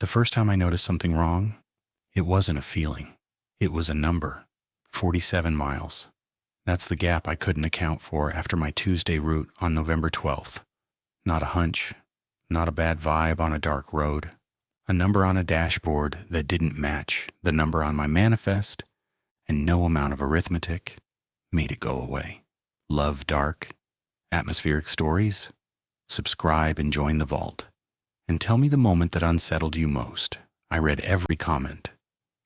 The first time I noticed something wrong, it wasn't a feeling. It was a number. 47 miles. That's the gap I couldn't account for after my Tuesday route on November 12th. Not a hunch, not a bad vibe on a dark road. A number on a dashboard that didn't match the number on my manifest, and no amount of arithmetic made it go away. Love dark, atmospheric stories? Subscribe and join the vault. And tell me the moment that unsettled you most. I read every comment.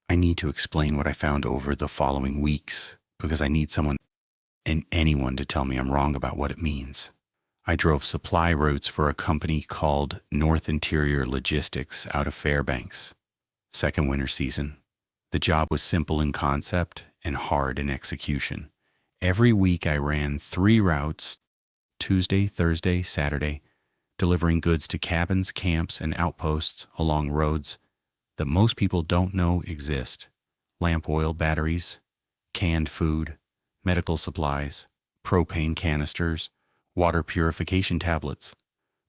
I need to explain what I found over the following weeks because I need someone and anyone to tell me I'm wrong about what it means. I drove supply routes for a company called North Interior Logistics out of Fairbanks. Second winter season. The job was simple in concept and hard in execution. Every week I ran 3 routes, Tuesday, Thursday, Saturday, delivering goods to cabins, camps, and outposts along roads that most people don't know exist. Lamp oil, batteries, canned food, medical supplies, propane canisters, water purification tablets.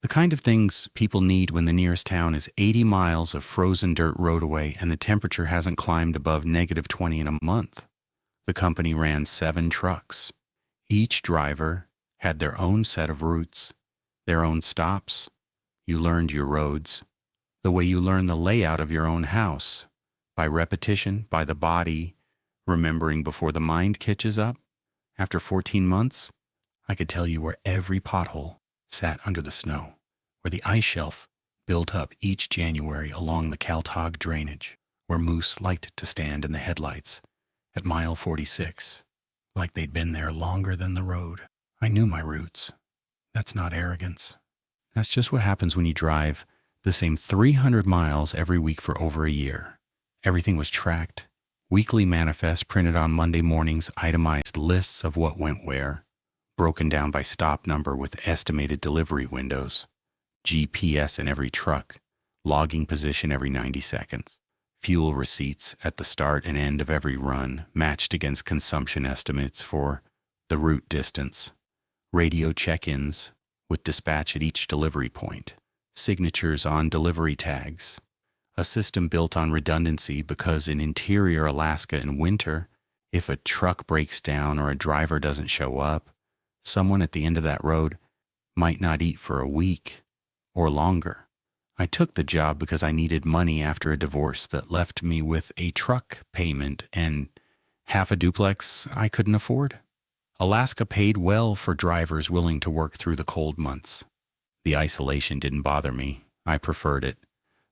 The kind of things people need when the nearest town is 80 miles of frozen dirt road away and the temperature hasn't climbed above -20 in a month. The company ran 7 trucks. Each driver had their own set of routes, their own stops. You learned your roads, the way you learn the layout of your own house, by repetition, by the body, remembering before the mind catches up. After 14 months, I could tell you where every pothole sat under the snow, where the ice shelf built up each January along the Kaltog drainage, where moose liked to stand in the headlights at mile 46, like they'd been there longer than the road. I knew my routes. That's not arrogance. That's just what happens when you drive the same 300 miles every week for over a year. Everything was tracked. Weekly manifests printed on Monday mornings, itemized lists of what went where, broken down by stop number with estimated delivery windows, GPS in every truck, logging position every 90 seconds, fuel receipts at the start and end of every run matched against consumption estimates for the route distance, radio check-ins with dispatch at each delivery point, signatures on delivery tags, a system built on redundancy because in interior Alaska in winter, if a truck breaks down or a driver doesn't show up, someone at the end of that road might not eat for a week or longer. I took the job because I needed money after a divorce that left me with a truck payment and half a duplex I couldn't afford. Alaska paid well for drivers willing to work through the cold months. The isolation didn't bother me. I preferred it.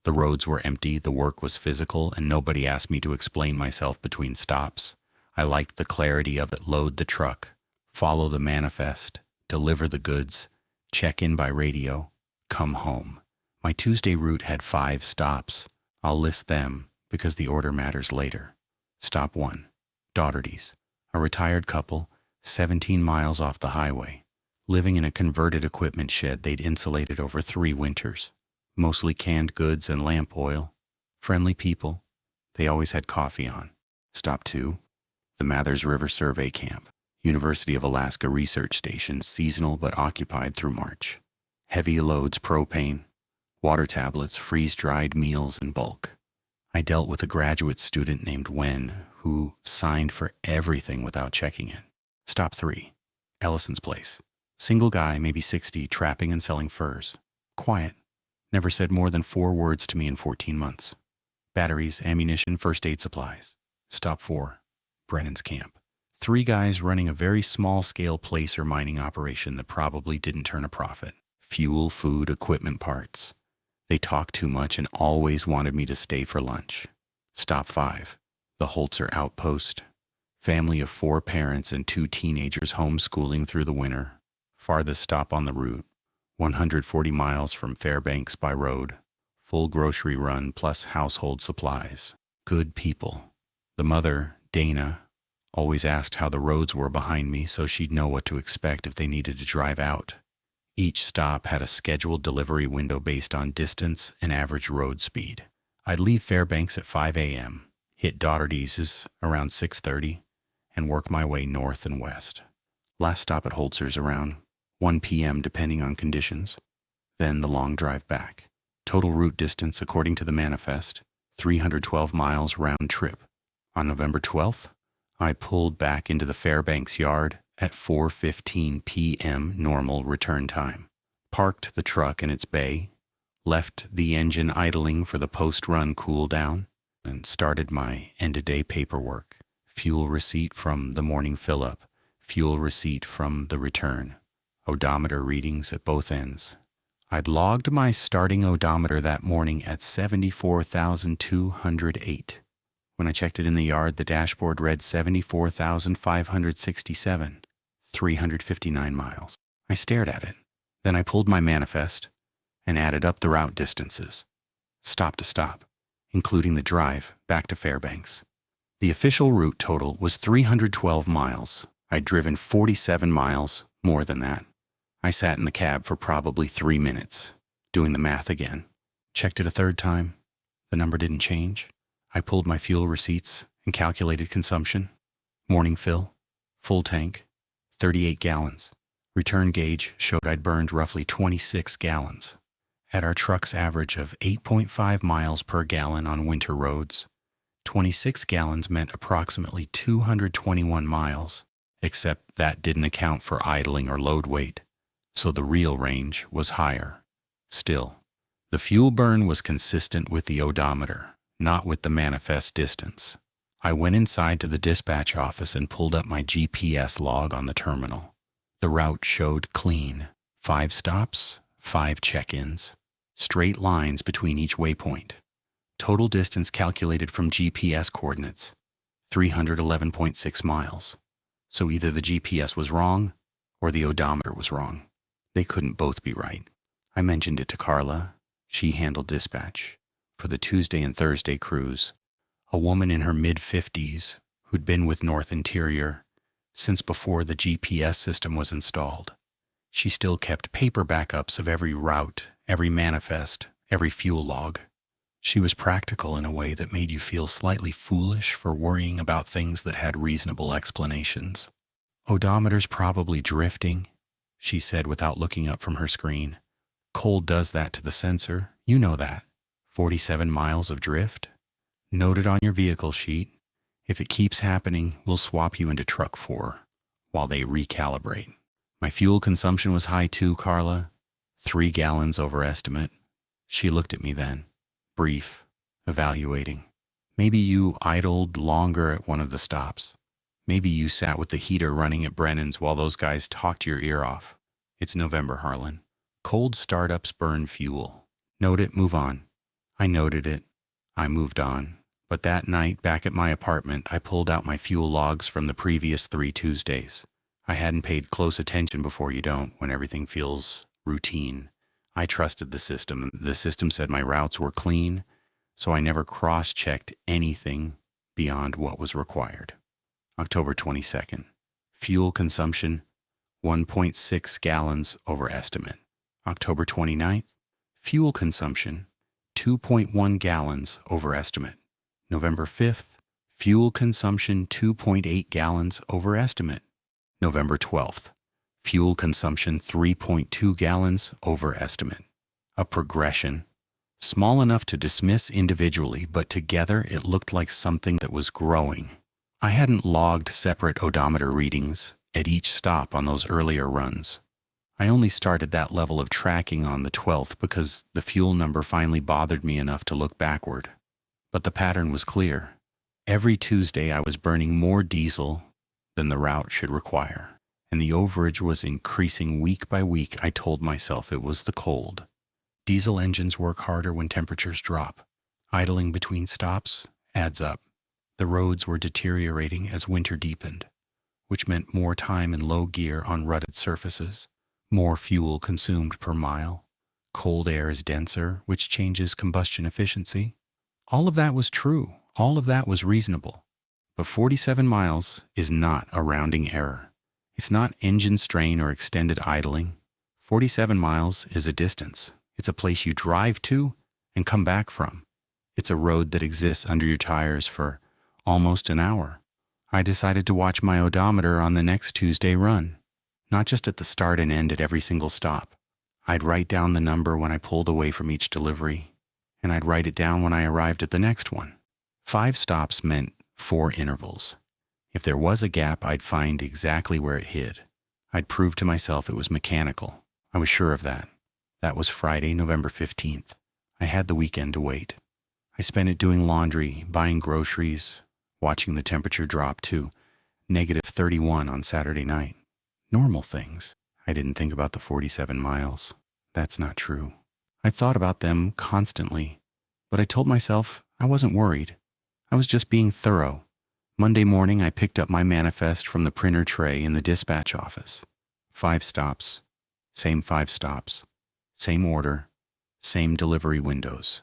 The roads were empty, the work was physical, and nobody asked me to explain myself between stops. I liked the clarity of it. Load the truck, follow the manifest, deliver the goods, check in by radio, come home. My Tuesday route had 5 stops. I'll list them because the order matters later. Stop 1, Daugherty's, a retired couple, 17 miles off the highway, living in a converted equipment shed they'd insulated over 3 winters. Mostly canned goods and lamp oil. Friendly people. They always had coffee on. Stop 2, the Mathers River Survey Camp, University of Alaska Research Station, seasonal but occupied through March. Heavy loads propane, water tablets, freeze-dried meals in bulk. I dealt with a graduate student named Wen who signed for everything without checking it. Stop 3, Ellison's place. Single guy, maybe 60, trapping and selling furs. Quiet. Never said more than 4 words to me in 14 months. Batteries, ammunition, first aid supplies. Stop 4, Brennan's camp. 3 guys running a very small-scale placer mining operation that probably didn't turn a profit. Fuel, food, equipment parts. They talked too much and always wanted me to stay for lunch. Stop 5, the Holzer outpost. Family of 4 parents and 2 teenagers homeschooling through the winter. Farthest stop on the route. 140 miles from Fairbanks by road. Full grocery run plus household supplies. Good people. The mother, Dana, always asked how the roads were behind me so she'd know what to expect if they needed to drive out. Each stop had a scheduled delivery window based on distance and average road speed. I'd leave Fairbanks at 5 a.m., hit Daugherty's around 6:30, and work my way north and west. Last stop at Holzer's around 1 p.m. depending on conditions. Then the long drive back. Total route distance according to the manifest, 312 miles round trip. On November 12th, I pulled back into the Fairbanks yard at 4:15 p.m. normal return time, parked the truck in its bay, left the engine idling for the post-run cool-down, and started my end-of-day paperwork. Fuel receipt from the morning fill-up, fuel receipt from the return, odometer readings at both ends. I'd logged my starting odometer that morning at 74,208. When I checked it in the yard, the dashboard read 74,567, 359 miles. I stared at it. Then I pulled my manifest and added up the route distances, stop to stop, including the drive back to Fairbanks. The official route total was 312 miles. I'd driven 47 miles, more than that. I sat in the cab for probably 3 minutes, doing the math again. Checked it a third time. The number didn't change. I pulled my fuel receipts and calculated consumption. Morning fill, full tank, 38 gallons. Return gauge showed I'd burned roughly 26 gallons. At our truck's average of 8.5 miles per gallon on winter roads, 26 gallons meant approximately 221 miles, except that didn't account for idling or load weight, so the real range was higher. Still, the fuel burn was consistent with the odometer, not with the manifest distance. I went inside to the dispatch office and pulled up my GPS log on the terminal. The route showed clean. 5 stops, 5 check-ins, straight lines between each waypoint. Total distance calculated from GPS coordinates, 311.6 miles. So either the GPS was wrong or the odometer was wrong. They couldn't both be right. I mentioned it to Carla. She handled dispatch for the Tuesday and Thursday crews. A woman in her mid-50s who'd been with North Interior since before the GPS system was installed. She still kept paper backups of every route, every manifest, every fuel log. She was practical in a way that made you feel slightly foolish for worrying about things that had reasonable explanations. Odometer's probably drifting, she said without looking up from her screen. Cold does that to the sensor, you know that. 47 miles of drift? Note it on your vehicle sheet. If it keeps happening, we'll swap you into truck 4 while they recalibrate. My fuel consumption was high too, Carla. 3 gallons over estimate. She looked at me then, brief, evaluating. Maybe you idled longer at one of the stops. Maybe you sat with the heater running at Brennan's while those guys talked your ear off. It's November, Harlan. Cold startups burn fuel. Note it, move on. I noted it. I moved on. But that night, back at my apartment, I pulled out my fuel logs from the previous 3 Tuesdays. I hadn't paid close attention before, you don't, when everything feels routine. I trusted the system. The system said my routes were clean, so I never cross-checked anything beyond what was required. October 22nd. Fuel consumption, 1.6 gallons over estimate. October 29th. Fuel consumption, 2.1 gallons over estimate. November 5th. Fuel consumption, 2.8 gallons over estimate. November 12th. Fuel consumption, 3.2 gallons over estimate. A progression, small enough to dismiss individually, but together it looked like something that was growing. I hadn't logged separate odometer readings at each stop on those earlier runs. I only started that level of tracking on the 12th because the fuel number finally bothered me enough to look backward. But the pattern was clear. Every Tuesday I was burning more diesel than the route should require, and the overage was increasing week by week. I told myself it was the cold. Diesel engines work harder when temperatures drop. Idling between stops adds up. The roads were deteriorating as winter deepened, which meant more time in low gear on rutted surfaces, more fuel consumed per mile. Cold air is denser, which changes combustion efficiency. All of that was true. All of that was reasonable. But 47 miles is not a rounding error. It's not engine strain or extended idling. 47 miles is a distance. It's a place you drive to and come back from. It's a road that exists under your tires for almost an hour. I decided to watch my odometer on the next Tuesday run, not just at the start and end at every single stop. I'd write down the number when I pulled away from each delivery, and I'd write it down when I arrived at the next one. 5 stops meant 4 intervals. If there was a gap, I'd find exactly where it hid. I'd prove to myself it was mechanical. I was sure of that. That was Friday, November 15th. I had the weekend to wait. I spent it doing laundry, buying groceries, watching the temperature drop to -31 on Saturday night. Normal things. I didn't think about the 47 miles. That's not true. I thought about them constantly, but I told myself I wasn't worried. I was just being thorough. Monday morning, I picked up my manifest from the printer tray in the dispatch office. 5 stops, same 5 stops, same order, same delivery windows.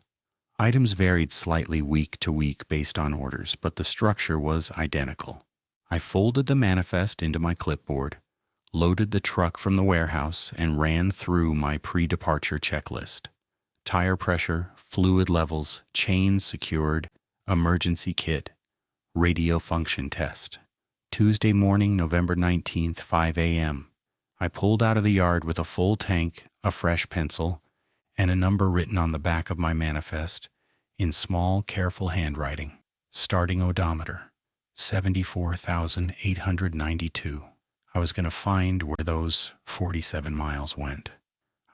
Items varied slightly week to week based on orders, but the structure was identical. I folded the manifest into my clipboard, loaded the truck from the warehouse, and ran through my pre-departure checklist. Tire pressure, fluid levels, chains secured, emergency kit, radio function test. Tuesday morning, November 19th, 5 a.m. I pulled out of the yard with a full tank, a fresh pencil, and a number written on the back of my manifest in small, careful handwriting. Starting odometer, 74,892. I was going to find where those 47 miles went.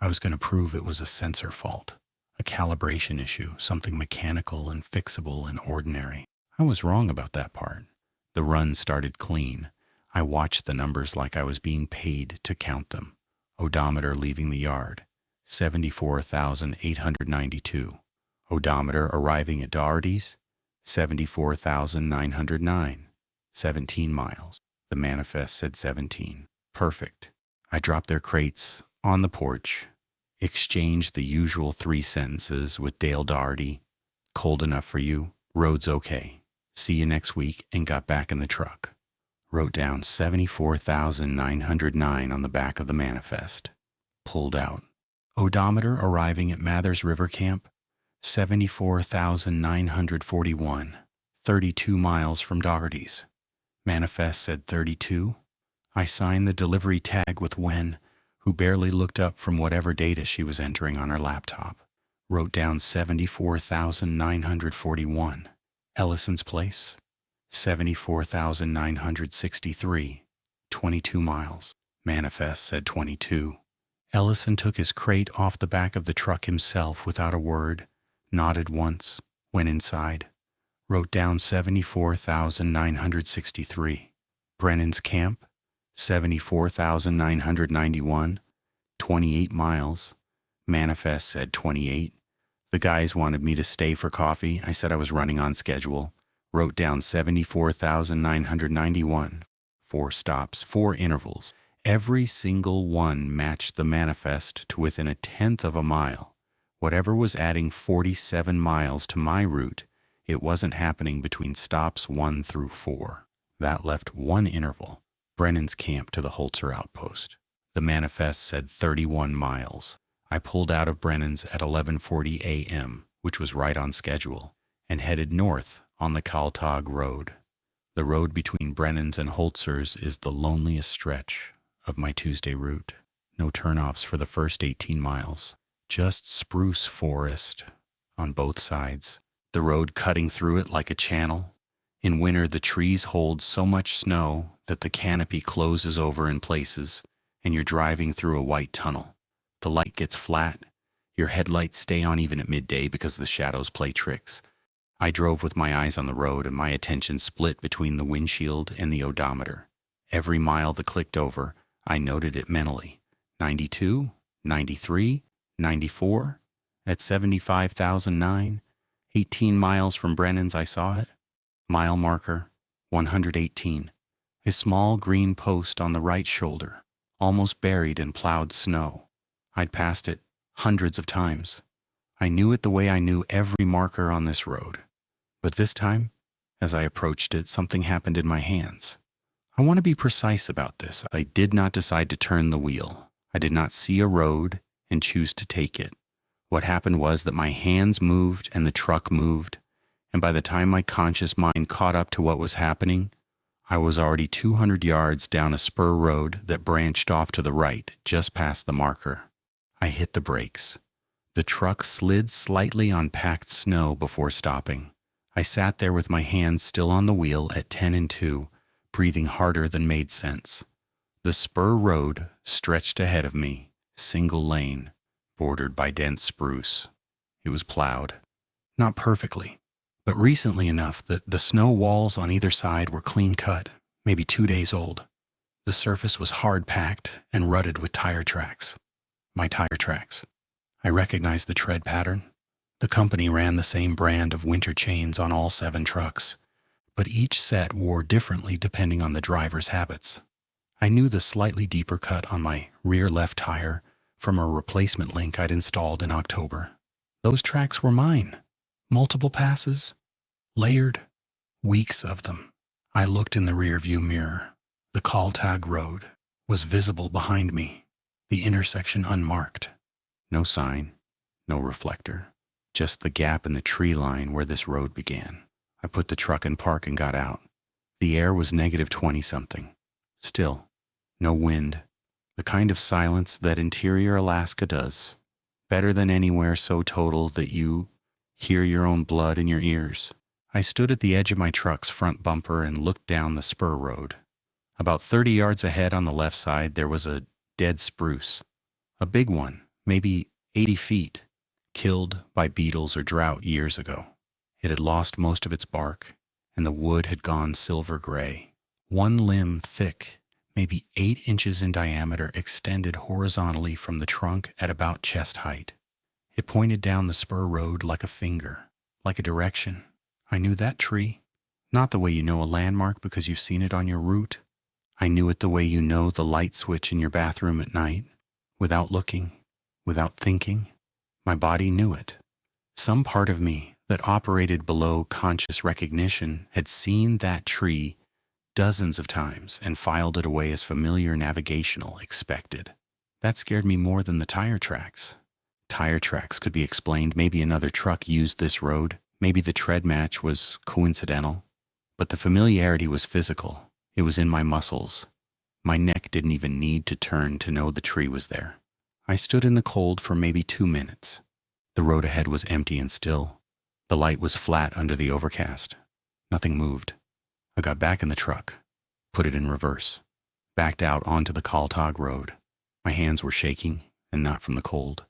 I was going to prove it was a sensor fault, a calibration issue, something mechanical and fixable and ordinary. I was wrong about that part. The run started clean. I watched the numbers like I was being paid to count them. Odometer leaving the yard, 74,892. Odometer arriving at Doherty's, 74,909. 17 miles. The manifest said 17. Perfect. I dropped their crates on the porch, exchanged the usual 3 sentences with Dale Doherty. Cold enough for you? Road's okay. See you next week, and got back in the truck. Wrote down 74,909 on the back of the manifest. Pulled out. Odometer arriving at Mathers River Camp, 74,941. 32 miles from Doherty's. Manifest said 32. I signed the delivery tag with Wen, who barely looked up from whatever data she was entering on her laptop. Wrote down 74,941. Ellison's place, 74,963. 22 miles. Manifest said 22. Ellison took his crate off the back of the truck himself without a word, nodded once, went inside. Wrote down 74,963. Brennan's camp, 74,991. 28 miles. Manifest said 28. The guys wanted me to stay for coffee. I said I was running on schedule. Wrote down 74,991. 4 stops, 4 intervals. Every single one matched the manifest to within 1/10 of a mile. Whatever was adding 47 miles to my route, it wasn't happening between stops 1 through 4. That left 1 interval, Brennan's camp to the Holzer outpost. The manifest said 31 miles. I pulled out of Brennan's at 11:40 a.m., which was right on schedule, and headed north on the Kaltag Road. The road between Brennan's and Holzer's is the loneliest stretch of my Tuesday route. No turnoffs for the first 18 miles. Just spruce forest on both sides. The road cutting through it like a channel. In winter, the trees hold so much snow that the canopy closes over in places, and you're driving through a white tunnel. The light gets flat. Your headlights stay on even at midday because the shadows play tricks. I drove with my eyes on the road, and my attention split between the windshield and the odometer. Every mile that clicked over, I noted it mentally. 92, 93, 94. At 75,009, 18 miles from Brennan's, I saw it. Mile marker, 118. A small green post on the right shoulder, almost buried in plowed snow. I'd passed it hundreds of times. I knew it the way I knew every marker on this road. But this time, as I approached it, something happened in my hands. I want to be precise about this. I did not decide to turn the wheel. I did not see a road and choose to take it. What happened was that my hands moved and the truck moved, and by the time my conscious mind caught up to what was happening, I was already 200 yards down a spur road that branched off to the right, just past the marker. I hit the brakes. The truck slid slightly on packed snow before stopping. I sat there with my hands still on the wheel at 10 and 2, breathing harder than made sense. The spur road stretched ahead of me, single lane, bordered by dense spruce. It was plowed. Not perfectly, but recently enough that the snow walls on either side were clean cut, maybe 2 days old. The surface was hard packed and rutted with tire tracks. My tire tracks. I recognized the tread pattern. The company ran the same brand of winter chains on all 7 trucks, but each set wore differently depending on the driver's habits. I knew the slightly deeper cut on my rear left tire from a replacement link I'd installed in October. Those tracks were mine. Multiple passes. Layered. Weeks of them. I looked in the rearview mirror. The Kaltag Road was visible behind me, the intersection unmarked. No sign, no reflector, just the gap in the tree line where this road began. I put the truck in park and got out. The air was negative 20-something. Still, no wind. The kind of silence that interior Alaska does. Better than anywhere so total that you hear your own blood in your ears. I stood at the edge of my truck's front bumper and looked down the spur road. About 30 yards ahead on the left side, there was a dead spruce. A big one, maybe 80 feet, killed by beetles or drought years ago. It had lost most of its bark, and the wood had gone silver gray. One limb thick, maybe 8 inches in diameter, extended horizontally from the trunk at about chest height. It pointed down the spur road like a finger, like a direction. I knew that tree. Not the way you know a landmark because you've seen it on your route. I knew it the way you know the light switch in your bathroom at night, without looking, without thinking. My body knew it. Some part of me that operated below conscious recognition had seen that tree dozens of times and filed it away as familiar, navigational, expected. That scared me more than the tire tracks. Tire tracks could be explained. Maybe another truck used this road. Maybe the tread match was coincidental. But the familiarity was physical. It was in my muscles. My neck didn't even need to turn to know the tree was there. I stood in the cold for maybe 2 minutes. The road ahead was empty and still. The light was flat under the overcast. Nothing moved. I got back in the truck, put it in reverse, backed out onto the Kaltag Road. My hands were shaking, and not from the cold.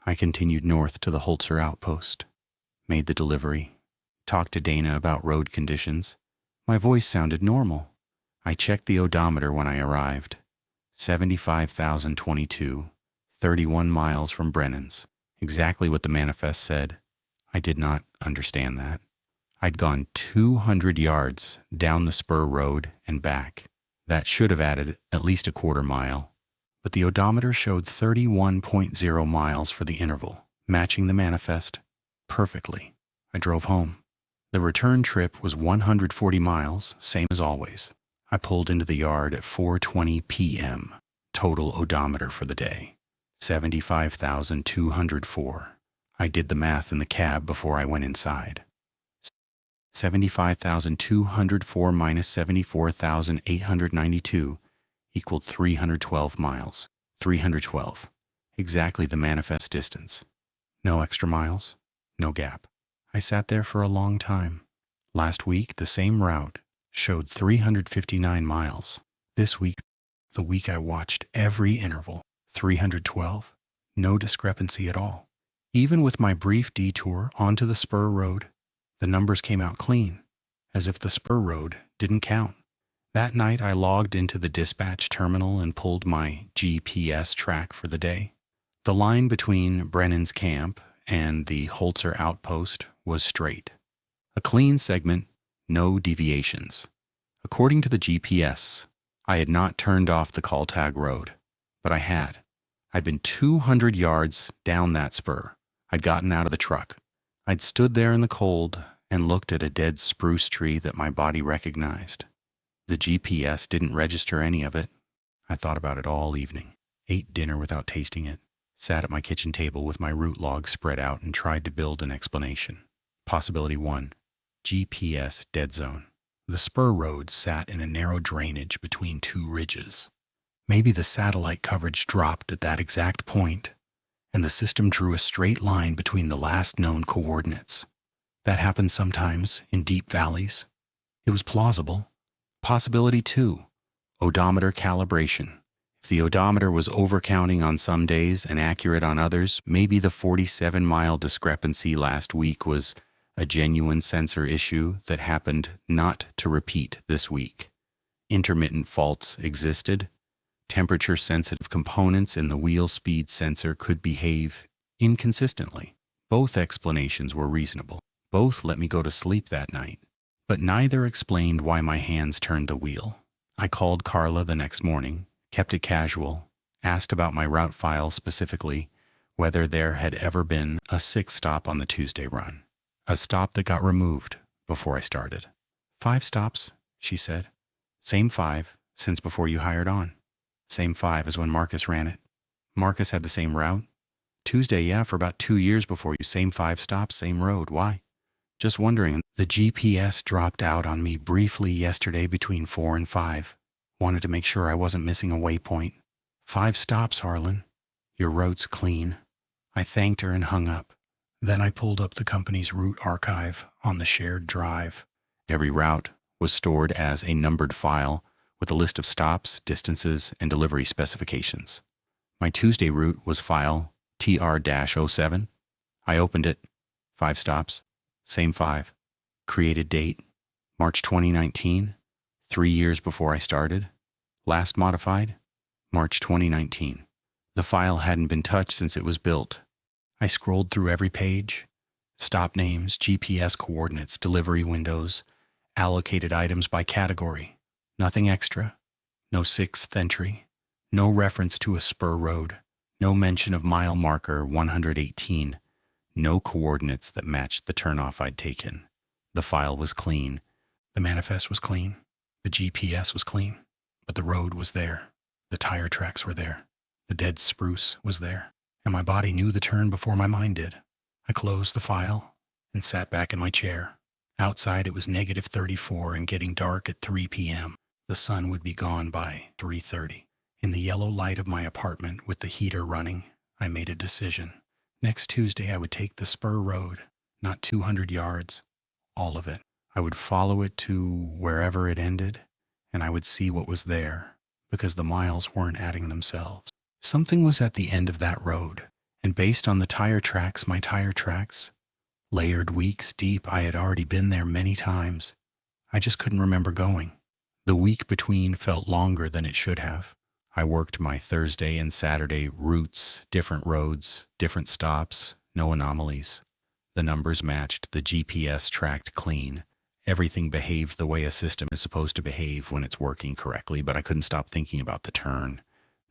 I continued north to the Holzer outpost, made the delivery, talked to Dana about road conditions. My voice sounded normal. I checked the odometer when I arrived. 75,022, 31 miles from Brennan's. Exactly what the manifest said. I did not understand that. I'd gone 200 yards down the spur road and back. That should have added at least a quarter mile. But the odometer showed 31.0 miles for the interval, matching the manifest perfectly. I drove home. The return trip was 140 miles, same as always. I pulled into the yard at 4:20 p.m. Total odometer for the day, 75,204. I did the math in the cab before I went inside. 75,204 minus 74,892 equaled 312 miles. 312. Exactly the manifest distance. No extra miles, no gap. I sat there for a long time. Last week, the same route showed 359 miles. This week, the week I watched every interval, 312. No discrepancy at all. Even with my brief detour onto the spur road, the numbers came out clean, as if the spur road didn't count. That night, I logged into the dispatch terminal and pulled my GPS track for the day. The line between Brennan's camp and the Holzer outpost was straight. A clean segment, no deviations. According to the GPS, I had not turned off the Kaltag Road, but I had. I'd been 200 yards down that spur. I'd gotten out of the truck. I'd stood there in the cold and looked at a dead spruce tree that my body recognized. The GPS didn't register any of it. I thought about it all evening, ate dinner without tasting it, sat at my kitchen table with my route log spread out and tried to build an explanation. Possibility 1, GPS dead zone. The spur road sat in a narrow drainage between 2 ridges. Maybe the satellite coverage dropped at that exact point. and the system drew a straight line between the last known coordinates. That happens sometimes in deep valleys. It was plausible. Possibility 2, odometer calibration. If the odometer was overcounting on some days and accurate on others, maybe the 47-mile discrepancy last week was a genuine sensor issue that happened not to repeat this week. Intermittent faults existed. Temperature-sensitive components in the wheel speed sensor could behave inconsistently. Both explanations were reasonable. Both let me go to sleep that night. But neither explained why my hands turned the wheel. I called Carla the next morning, kept it casual, asked about my route file specifically, whether there had ever been a 6th stop on the Tuesday run. A stop that got removed before I started. 5 stops, she said. Same 5 since before you hired on. Same 5 as when Marcus ran it. Marcus had the same route. Tuesday, yeah, for about 2 years before you. Same 5 stops, same road. Why? Just wondering. The GPS dropped out on me briefly yesterday between 4 and 5. Wanted to make sure I wasn't missing a waypoint. 5 stops, Harlan. Your road's clean. I thanked her and hung up. Then I pulled up the company's route archive on the shared drive. Every route was stored as a numbered file with a list of stops, distances, and delivery specifications. My Tuesday route was file TR-07. I opened it. 5 stops. Same 5. Created date, March 2019, 3 years before I started. Last modified, March 2019. The file hadn't been touched since it was built. I scrolled through every page. Stop names, GPS coordinates, delivery windows, allocated items by category. Nothing extra. No 6th entry. No reference to a spur road. No mention of mile marker 118. No coordinates that matched the turnoff I'd taken. The file was clean. The manifest was clean. The GPS was clean. But the road was there. The tire tracks were there. The dead spruce was there. And my body knew the turn before my mind did. I closed the file and sat back in my chair. Outside it was -34 and getting dark at 3 p.m. The sun would be gone by 3:30. In the yellow light of my apartment with the heater running, I made a decision. Next Tuesday I would take the spur road, not 200 yards, all of it. I would follow it to wherever it ended, and I would see what was there, because the miles weren't adding themselves. Something was at the end of that road, and based on the tire tracks, my tire tracks, layered weeks deep, I had already been there many times. I just couldn't remember going. The week between felt longer than it should have. I worked my Thursday and Saturday routes, different roads, different stops, no anomalies. The numbers matched, the GPS tracked clean. Everything behaved the way a system is supposed to behave when it's working correctly, but I couldn't stop thinking about the turn.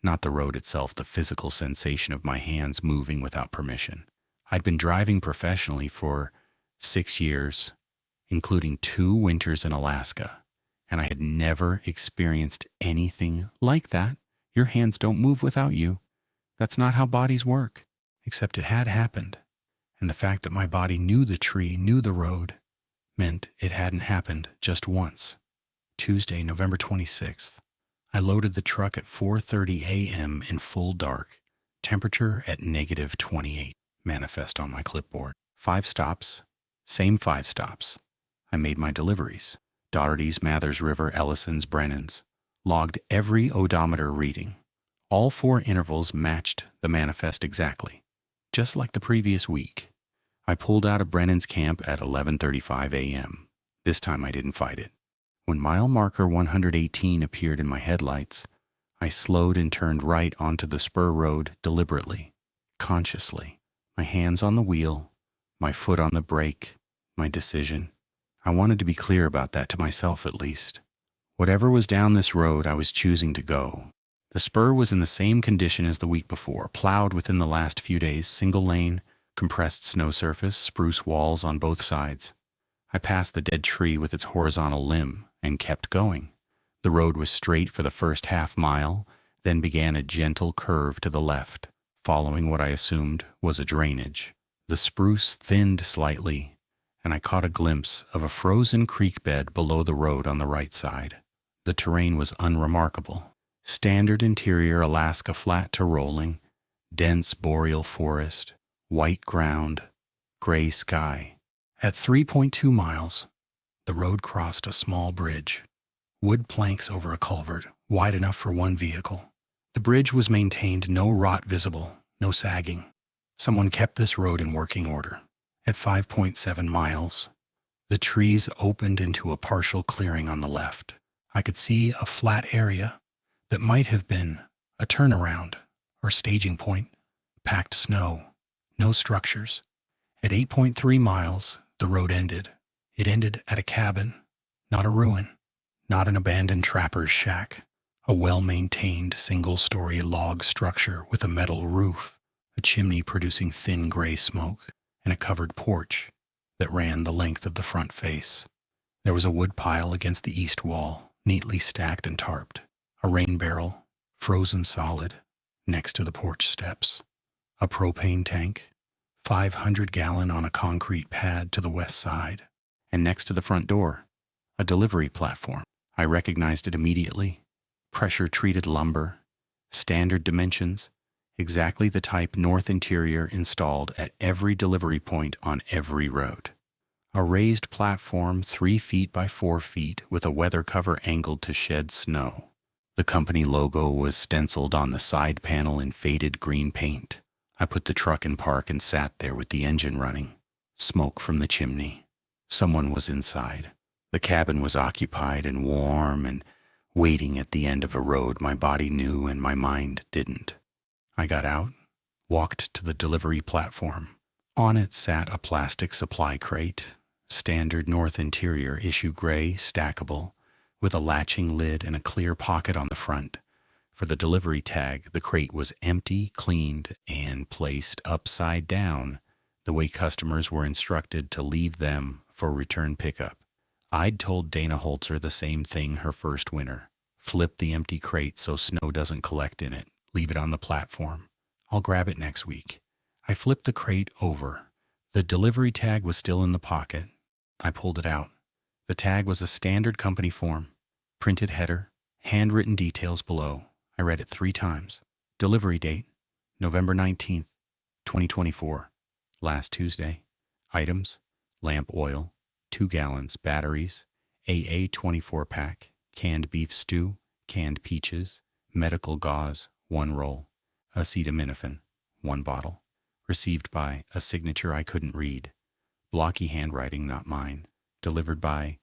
Not the road itself, the physical sensation of my hands moving without permission. I'd been driving professionally for 6 years, including 2 winters in Alaska, and I had never experienced anything like that. Your hands don't move without you. That's not how bodies work. Except it had happened. And the fact that my body knew the tree, knew the road, meant it hadn't happened just once. Tuesday, November 26th. I loaded the truck at 4:30 a.m. in full dark. Temperature at -28. Manifest on my clipboard. 5 stops. Same 5 stops. I made my deliveries. Doherty's, Mathers River, Ellison's, Brennan's. Logged every odometer reading. All 4 intervals matched the manifest exactly, just like the previous week. I pulled out of Brennan's camp at 11:35 a.m. This time I didn't fight it. When mile marker 118 appeared in my headlights, I slowed and turned right onto the spur road deliberately, consciously. My hands on the wheel, my foot on the brake, my decision. I wanted to be clear about that to myself at least. Whatever was down this road, I was choosing to go. The spur was in the same condition as the week before, plowed within the last few days, single lane, compressed snow surface, spruce walls on both sides. I passed the dead tree with its horizontal limb and kept going. The road was straight for the first half mile, then began a gentle curve to the left, following what I assumed was a drainage. The spruce thinned slightly, and I caught a glimpse of a frozen creek bed below the road on the right side. The terrain was unremarkable. Standard interior Alaska flat to rolling, dense boreal forest, white ground, gray sky. At 3.2 miles, the road crossed a small bridge, wood planks over a culvert, wide enough for one vehicle. The bridge was maintained, no rot visible, no sagging. Someone kept this road in working order. At 5.7 miles, the trees opened into a partial clearing on the left. I could see a flat area that might have been a turnaround or staging point. Packed snow, no structures. At 8.3 miles, the road ended. It ended at a cabin, not a ruin, not an abandoned trapper's shack. A well-maintained single-story log structure with a metal roof, a chimney producing thin gray smoke, and a covered porch that ran the length of the front face. There was a wood pile against the east wall, neatly stacked and tarped. A rain barrel, frozen solid, next to the porch steps. A propane tank, 500-gallon on a concrete pad to the west side. And next to the front door, a delivery platform. I recognized it immediately. Pressure-treated lumber, standard dimensions, exactly the type North Interior installed at every delivery point on every road. A raised platform 3 feet by 4 feet with a weather cover angled to shed snow. The company logo was stenciled on the side panel in faded green paint. I put the truck in park and sat there with the engine running. Smoke from the chimney. Someone was inside. The cabin was occupied and warm and waiting at the end of a road my body knew and my mind didn't. I got out, walked to the delivery platform. On it sat a plastic supply crate, standard North Interior issue gray, stackable, with a latching lid and a clear pocket on the front. For the delivery tag, the crate was empty, cleaned, and placed upside down, the way customers were instructed to leave them for return pickup. I'd told Dana Holzer the same thing her first winter. Flip the empty crate so snow doesn't collect in it. Leave it on the platform. I'll grab it next week. I flipped the crate over. The delivery tag was still in the pocket. I pulled it out. The tag was a standard company form. Printed header, handwritten details below. I read it 3 times. Delivery date, November 19th, 2024. Last Tuesday. Items, lamp oil, 2 gallons, batteries, AA 24-pack, canned beef stew, canned peaches, medical gauze, 1 roll, acetaminophen, 1 bottle. Received by a signature I couldn't read. Blocky handwriting, not mine. Delivered by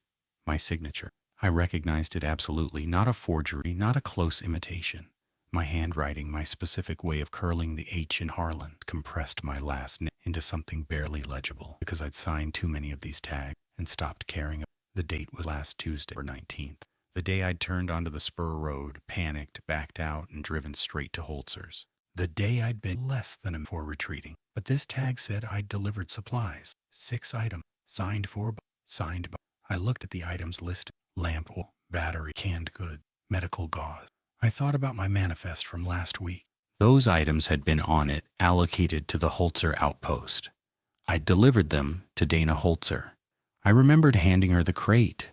my signature. I recognized it absolutely, not a forgery, not a close imitation. My handwriting, my specific way of curling the H in Harlan, compressed my last name into something barely legible because I'd signed too many of these tags and stopped caring. The date was last Tuesday, 19th. The day I'd turned onto the spur road, panicked, backed out, and driven straight to Holzer's. The day I'd been less than before retreating. But this tag said I'd delivered supplies. 6 items. Signed for, signed by. I looked at the items listed. Lamp oil, battery, canned goods, medical gauze. I thought about my manifest from last week. Those items had been on it, allocated to the Holzer outpost. I'd delivered them to Dana Holzer. I remembered handing her the crate.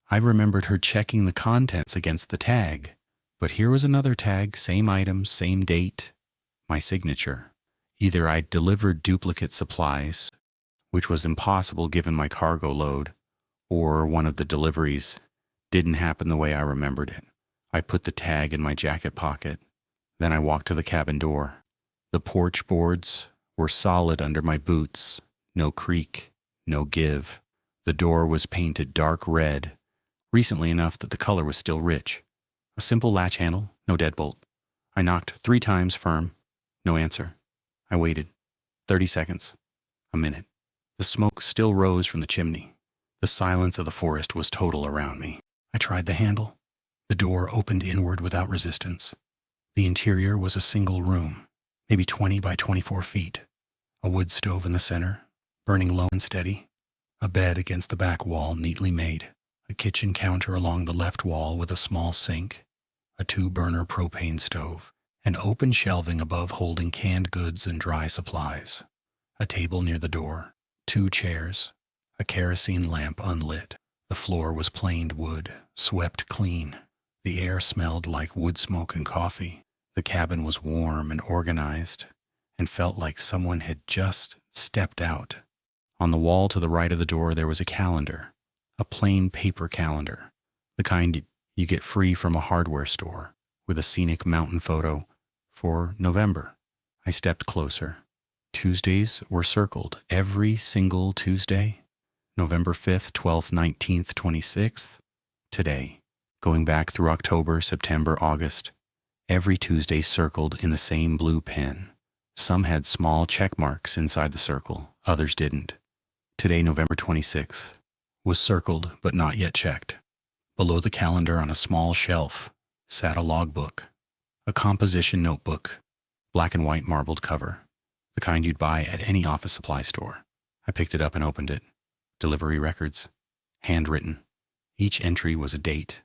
I remembered her checking the contents against the tag. But here was another tag, same items, same date. My signature. Either I'd delivered duplicate supplies, which was impossible given my cargo load, or one of the deliveries didn't happen the way I remembered it. I put the tag in my jacket pocket. Then I walked to the cabin door. The porch boards were solid under my boots. No creak, no give. The door was painted dark red, recently enough that the color was still rich. A simple latch handle, no deadbolt. I knocked 3 times firm. No answer. I waited. 30 seconds. A minute. The smoke still rose from the chimney. The silence of the forest was total around me. I tried the handle. The door opened inward without resistance. The interior was a single room, maybe 20 by 24 feet. A wood stove in the center, burning low and steady. A bed against the back wall, neatly made. A kitchen counter along the left wall with a small sink. A 2-burner propane stove. An open shelving above holding canned goods and dry supplies. A table near the door. 2 chairs. A kerosene lamp unlit. The floor was planed wood, swept clean. The air smelled like wood smoke and coffee. The cabin was warm and organized. and felt like someone had just stepped out. On the wall to the right of the door, there was a calendar, a plain paper calendar, the kind you get free from a hardware store, with a scenic mountain photo for November. I stepped closer. Tuesdays were circled every single Tuesday. November 5th, 12th, 19th, 26th. Today. Going back through October, September, August. Every Tuesday circled in the same blue pen. Some had small check marks inside the circle, others didn't. Today, November 26th, was circled but not yet checked. Below the calendar on a small shelf sat a logbook, a composition notebook, black and white marbled cover, the kind you'd buy at any office supply store. I picked it up and opened it. Delivery records, handwritten. Each entry was a date,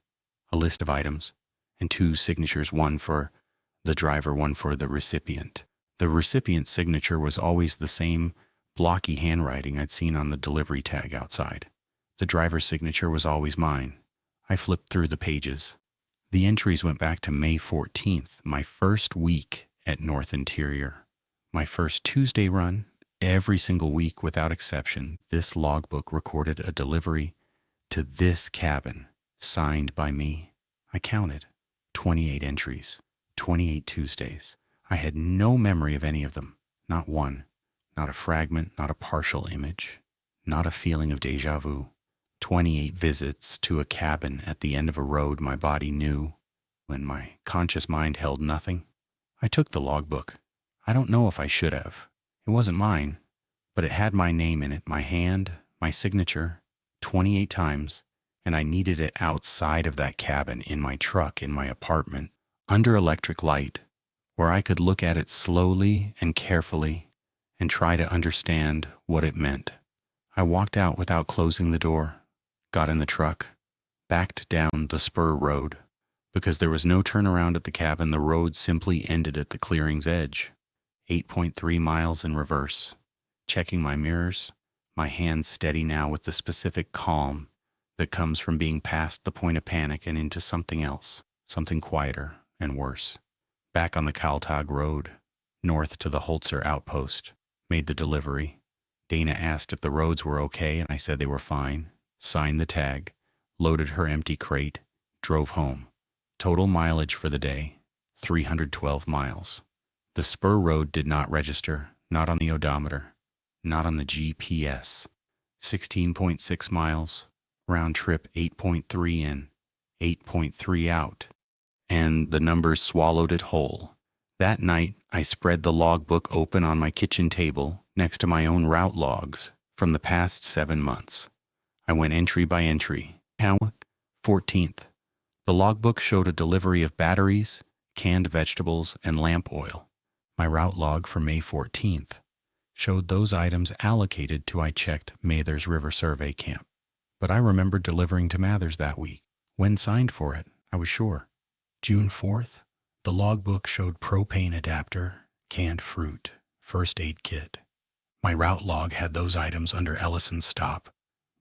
a list of items, and 2 signatures, one for the driver, one for the recipient. The recipient's signature was always the same blocky handwriting I'd seen on the delivery tag outside. The driver's signature was always mine. I flipped through the pages. The entries went back to May 14th, my first week at North Interior. My first Tuesday run, every single week without exception, this logbook recorded a delivery to this cabin, signed by me. I counted 28 entries, 28 Tuesdays. I had no memory of any of them, not one, not a fragment, not a partial image, not a feeling of déjà vu. 28 visits to a cabin at the end of a road my body knew, when my conscious mind held nothing. I took the logbook. I don't know if I should have. It wasn't mine, but it had my name in it, my hand, my signature, 28 times, and I needed it outside of that cabin, in my truck, in my apartment, under electric light, where I could look at it slowly and carefully and try to understand what it meant. I walked out without closing the door, got in the truck, backed down the spur road. Because there was no turnaround at the cabin, the road simply ended at the clearing's edge. 8.3 miles in reverse. Checking my mirrors, my hands steady now with the specific calm that comes from being past the point of panic and into something else, something quieter and worse. Back on the Kaltag Road, north to the Holzer outpost, made the delivery. Dana asked if the roads were okay, and I said they were fine. Signed the tag, loaded her empty crate, drove home. Total mileage for the day, 312 miles. The spur road did not register, not on the odometer, not on the GPS. 16.6 miles, round trip 8.3 in, 8.3 out. And the numbers swallowed it whole. That night, I spread the logbook open on my kitchen table next to my own route logs from the past 7 months. I went entry by entry. Count 14th. The logbook showed a delivery of batteries, canned vegetables, and lamp oil. My route log for May 14th showed those items allocated to I checked Mather's River Survey Camp. But I remembered delivering to Mathers that week. When signed for it, I was sure. June 4th, the logbook showed propane adapter, canned fruit, first aid kit. My route log had those items under Ellison's stop,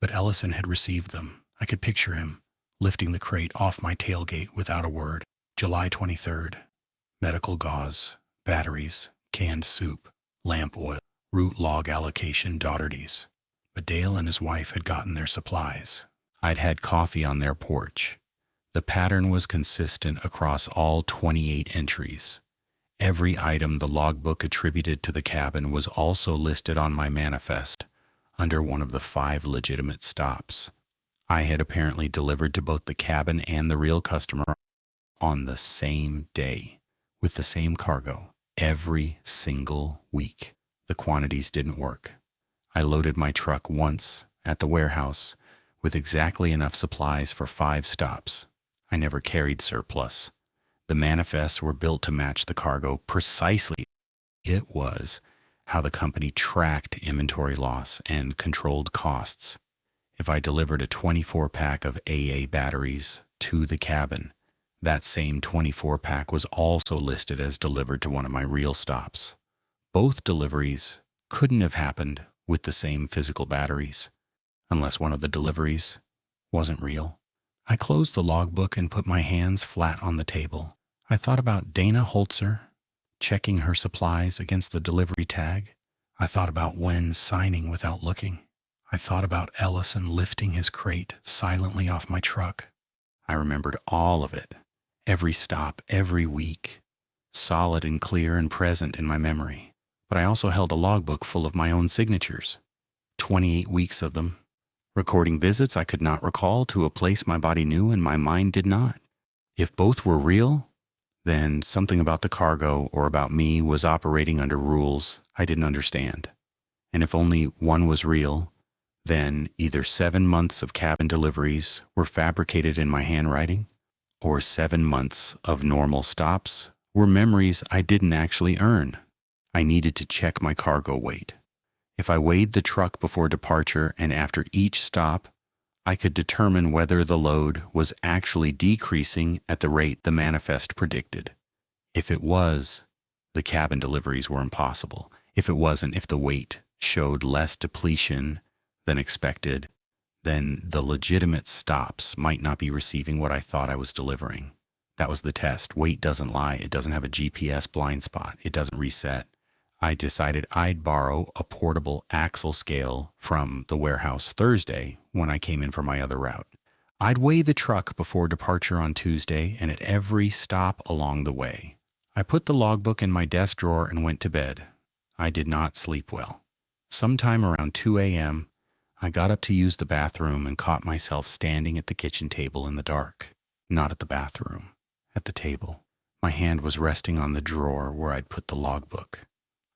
but Ellison had received them. I could picture him lifting the crate off my tailgate without a word. July 23rd, medical gauze, batteries, canned soup, lamp oil, route log allocation Dougherty's. But Dale and his wife had gotten their supplies. I'd had coffee on their porch. The pattern was consistent across all 28 entries. Every item the logbook attributed to the cabin was also listed on my manifest under one of the 5 legitimate stops. I had apparently delivered to both the cabin and the real customer on the same day, with the same cargo, every single week. The quantities didn't work. I loaded my truck once at the warehouse with exactly enough supplies for 5 stops. I never carried surplus. The manifests were built to match the cargo precisely. It was how the company tracked inventory loss and controlled costs. If I delivered a 24-pack of AA batteries to the cabin, that same 24-pack was also listed as delivered to one of my real stops. Both deliveries couldn't have happened with the same physical batteries, unless one of the deliveries wasn't real. I closed the logbook and put my hands flat on the table. I thought about Dana Holzer, checking her supplies against the delivery tag. I thought about Wen signing without looking. I thought about Ellison lifting his crate silently off my truck. I remembered all of it, every stop, every week, solid and clear and present in my memory. But I also held a logbook full of my own signatures, 28 weeks of them, recording visits I could not recall to a place my body knew and my mind did not. If both were real, then something about the cargo or about me was operating under rules I didn't understand. And if only one was real, then either 7 months of cabin deliveries were fabricated in my handwriting, or 7 months of normal stops were memories I didn't actually earn. I needed to check my cargo weight. If I weighed the truck before departure and after each stop, I could determine whether the load was actually decreasing at the rate the manifest predicted. If it was, the cabin deliveries were impossible. If it wasn't, if the weight showed less depletion than expected, then the legitimate stops might not be receiving what I thought I was delivering. That was the test. Weight doesn't lie. It doesn't have a GPS blind spot. It doesn't reset. I decided I'd borrow a portable axle scale from the warehouse Thursday when I came in for my other route. I'd weigh the truck before departure on Tuesday and at every stop along the way. I put the logbook in my desk drawer and went to bed. I did not sleep well. Sometime around 2 a.m., I got up to use the bathroom and caught myself standing at the kitchen table in the dark. Not at the bathroom, at the table. My hand was resting on the drawer where I'd put the logbook.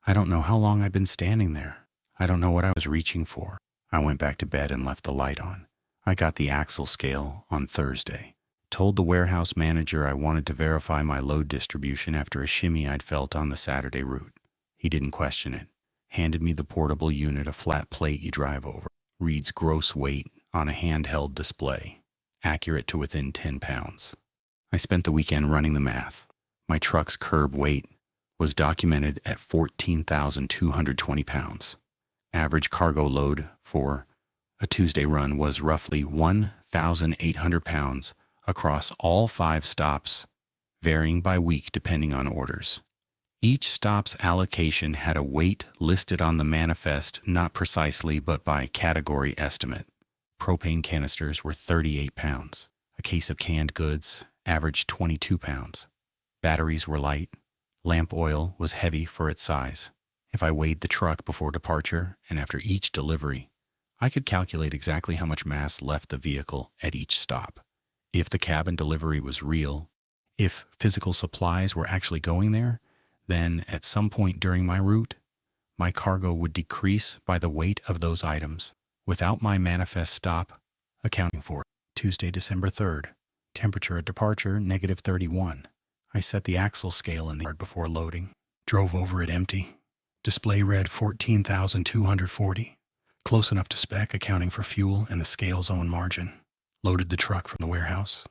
I don't know how long I'd been standing there. I don't know what I was reaching for. I went back to bed and left the light on. I got the axle scale on Thursday. Told the warehouse manager I wanted to verify my load distribution after a shimmy I'd felt on the Saturday route. He didn't question it. Handed me the portable unit, a flat plate you drive over. Reads gross weight on a handheld display. Accurate to within 10 pounds. I spent the weekend running the math. My truck's curb weight was documented at 14,220 pounds. Average cargo load for a Tuesday run was roughly 1,800 pounds across all 5 stops, varying by week depending on orders. Each stop's allocation had a weight listed on the manifest, not precisely but by category estimate. Propane canisters were 38 pounds. A case of canned goods averaged 22 pounds. Batteries were light. Lamp oil was heavy for its size. If I weighed the truck before departure and after each delivery, I could calculate exactly how much mass left the vehicle at each stop. If the cabin delivery was real, if physical supplies were actually going there, then at some point during my route, my cargo would decrease by the weight of those items, without my manifest stop accounting for it. Tuesday, December 3rd. Temperature at departure, -31. I set the axle scale in the yard before loading. Drove over it empty. Display read 14,240. Close enough to spec, accounting for fuel and the scale's own margin. Loaded the truck from the warehouse.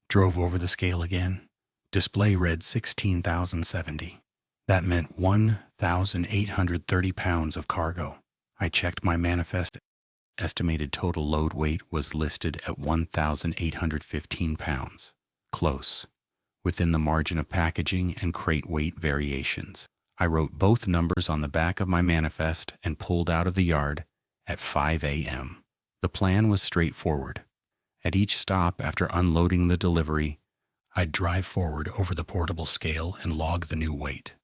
Drove over the scale again. Display read 16,070. That meant 1,830 pounds of cargo. I checked my manifest. Estimated total load weight was listed at 1,815 pounds. Close. Within the margin of packaging and crate weight variations. I wrote both numbers on the back of my manifest and pulled out of the yard at 5 a.m. The plan was straightforward. At each stop after unloading the delivery, I'd drive forward over the portable scale and log the new weight.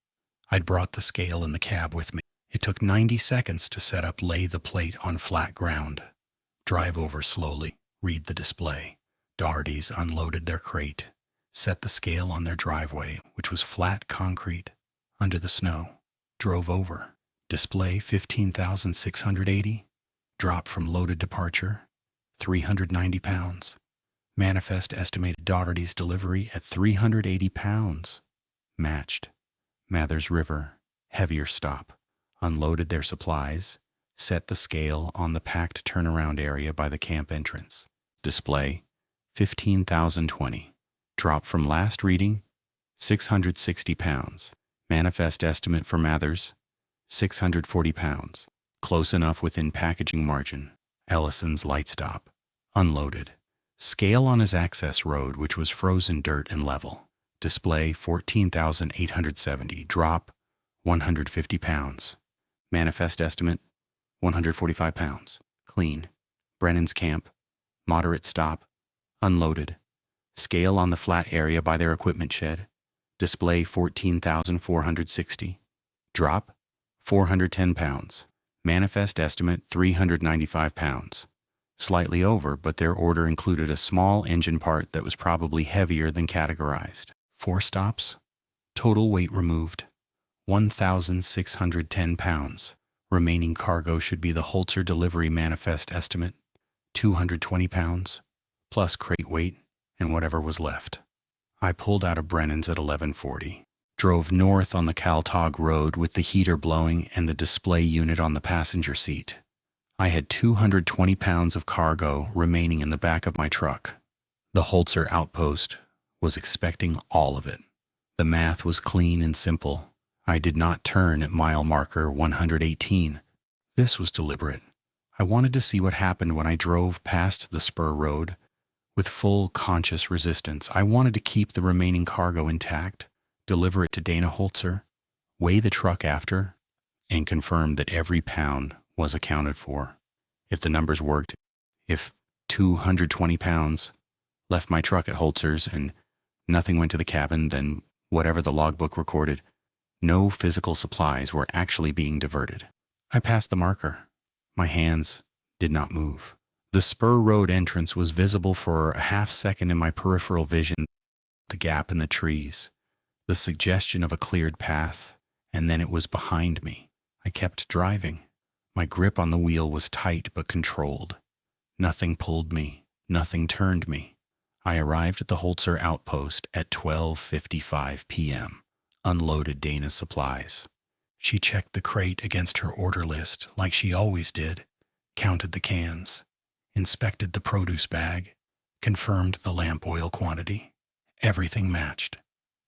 I'd brought the scale in the cab with me. It took 90 seconds to set up, lay the plate on flat ground. Drive over slowly, read the display. Doherty's unloaded their crate, set the scale on their driveway, which was flat concrete, under the snow. Drove over. Display 15,680. Drop from loaded departure, 390 pounds. Manifest estimated Doherty's delivery at 380 pounds. Matched. Mathers River, heavier stop. Unloaded their supplies, set the scale on the packed turnaround area by the camp entrance. Display 15,020. Drop from last reading, 660 pounds. Manifest estimate for Mathers, 640 pounds. Close enough within packaging margin. Ellison's light stop. Unloaded. Scale on his access road, which was frozen dirt and level. Display 14,870. Drop 150 pounds. Manifest estimate 145 pounds. Clean. Brennan's camp. Moderate stop. Unloaded. Scale on the flat area by their equipment shed. Display 14,460. Drop 410 pounds. Manifest estimate 395 pounds. Slightly over, but their order included a small engine part that was probably heavier than categorized. 4 stops. Total weight removed 1,610 pounds. Remaining cargo should be the Holzer delivery manifest estimate 220 pounds, plus crate weight and whatever was left. I pulled out of Brennan's at 11:40. Drove north on the Kaltag Road with the heater blowing and the display unit on the passenger seat. I had 220 pounds of cargo remaining in the back of my truck. The Holzer outpost was expecting all of it. The math was clean and simple. I did not turn at mile marker 118. This was deliberate. I wanted to see what happened when I drove past the spur road with full conscious resistance. I wanted to keep the remaining cargo intact, deliver it to Dana Holzer, weigh the truck after, and confirm that every pound was accounted for. If the numbers worked, if 220 pounds left my truck at Holzer's and nothing went to the cabin, then whatever the logbook recorded, no physical supplies were actually being diverted. I passed the marker. My hands did not move. The spur road entrance was visible for a half second in my peripheral vision, the gap in the trees, the suggestion of a cleared path, and then it was behind me. I kept driving. My grip on the wheel was tight but controlled. Nothing pulled me. Nothing turned me. I arrived at the Holzer outpost at 12:55 p.m., unloaded Dana's supplies. She checked the crate against her order list like she always did, counted the cans, inspected the produce bag, confirmed the lamp oil quantity. Everything matched.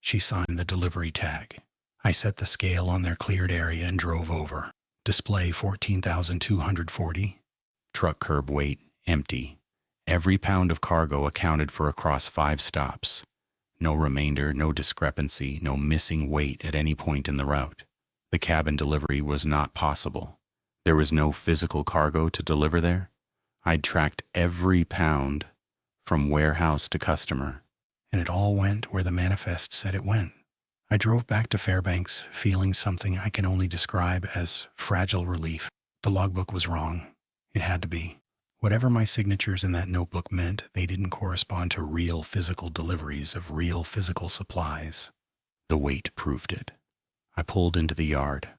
She signed the delivery tag. I set the scale on their cleared area and drove over. Display 14,240. Truck curb weight, empty. Every pound of cargo accounted for across 5 stops. No remainder, no discrepancy, no missing weight at any point in the route. The cabin delivery was not possible. There was no physical cargo to deliver there. I'd tracked every pound from warehouse to customer, and it all went where the manifest said it went. I drove back to Fairbanks, feeling something I can only describe as fragile relief. The logbook was wrong. It had to be. Whatever my signatures in that notebook meant, they didn't correspond to real physical deliveries of real physical supplies. The weight proved it. I pulled into the yard,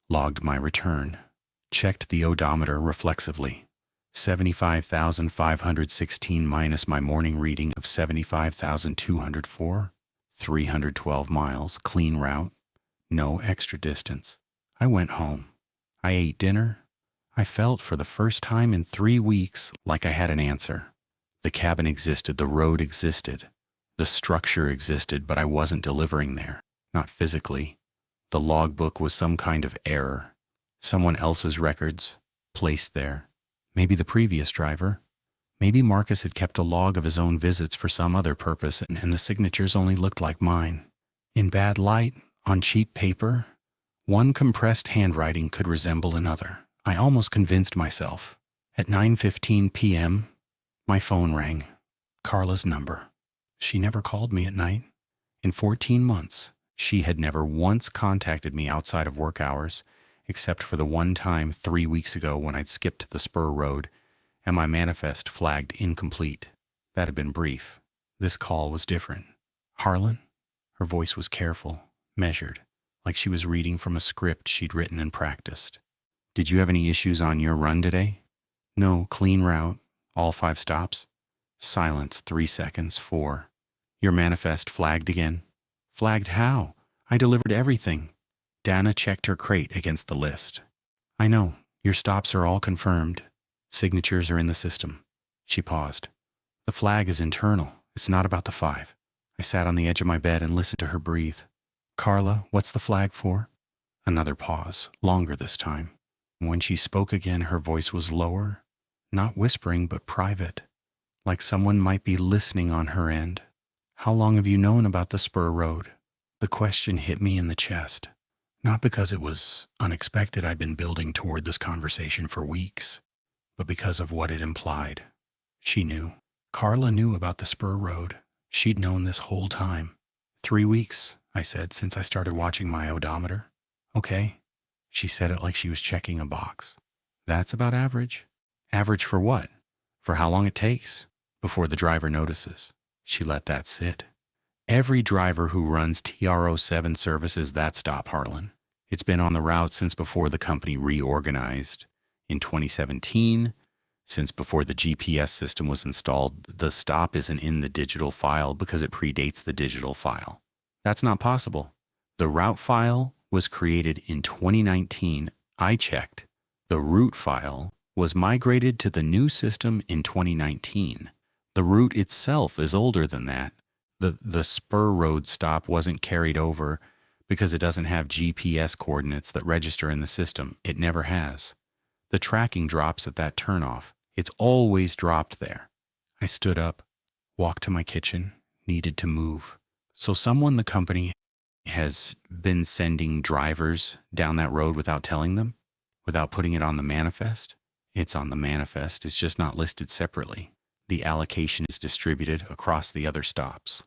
logged my return, checked the odometer reflexively. 75,516 minus my morning reading of 75,204. 312 miles, clean route, no extra distance. I went home. I ate dinner. I felt for the first time in 3 weeks like I had an answer. The cabin existed, the road existed, the structure existed, but I wasn't delivering there, not physically. The logbook was some kind of error. Someone else's records, placed there. Maybe the previous driver. Maybe Marcus had kept a log of his own visits for some other purpose, and the signatures only looked like mine. In bad light, on cheap paper, one compressed handwriting could resemble another. I almost convinced myself. At 9:15 p.m., my phone rang. Carla's number. She never called me at night. In 14 months, she had never once contacted me outside of work hours, except for the one time 3 weeks ago when I'd skipped the spur road and my manifest flagged incomplete. That had been brief. This call was different. Harlan? Her voice was careful, measured, like she was reading from a script she'd written and practiced. Did you have any issues on your run today? No, clean route, all 5 stops. Silence, 3 seconds, 4. Your manifest flagged again. Flagged how? I delivered everything. Dana checked her crate against the list. I know, your stops are all confirmed. Signatures are in the system. She paused. The flag is internal. It's not about the 5. I sat on the edge of my bed and listened to her breathe. Carla, what's the flag for? Another pause, longer this time. When she spoke again, her voice was lower, not whispering but private, like someone might be listening on her end. How long have you known about the spur road? The question hit me in the chest. Not because it was unexpected. I'd been building toward this conversation for weeks, but because of what it implied. She knew. Carla knew about the spur road. She'd known this whole time. 3 weeks, I said, since I started watching my odometer. Okay. She said it like she was checking a box. That's about average. Average for what? For how long it takes before the driver notices. She let that sit. Every driver who runs TR07 services that stop, Harlan. It's been on the route since before the company reorganized. In 2017, since before the GPS system was installed, the stop isn't in the digital file because it predates the digital file. That's not possible. The route file was created in 2019. I checked. The route file was migrated to the new system in 2019. The route itself is older than that. The spur road stop wasn't carried over because it doesn't have GPS coordinates that register in the system. It never has. The tracking drops at that turnoff. It's always dropped there. I stood up, walked to my kitchen, needed to move. So someone the company has been sending drivers down that road without telling them, without putting it on the manifest. It's on the manifest. It's just not listed separately. The allocation is distributed across the other stops.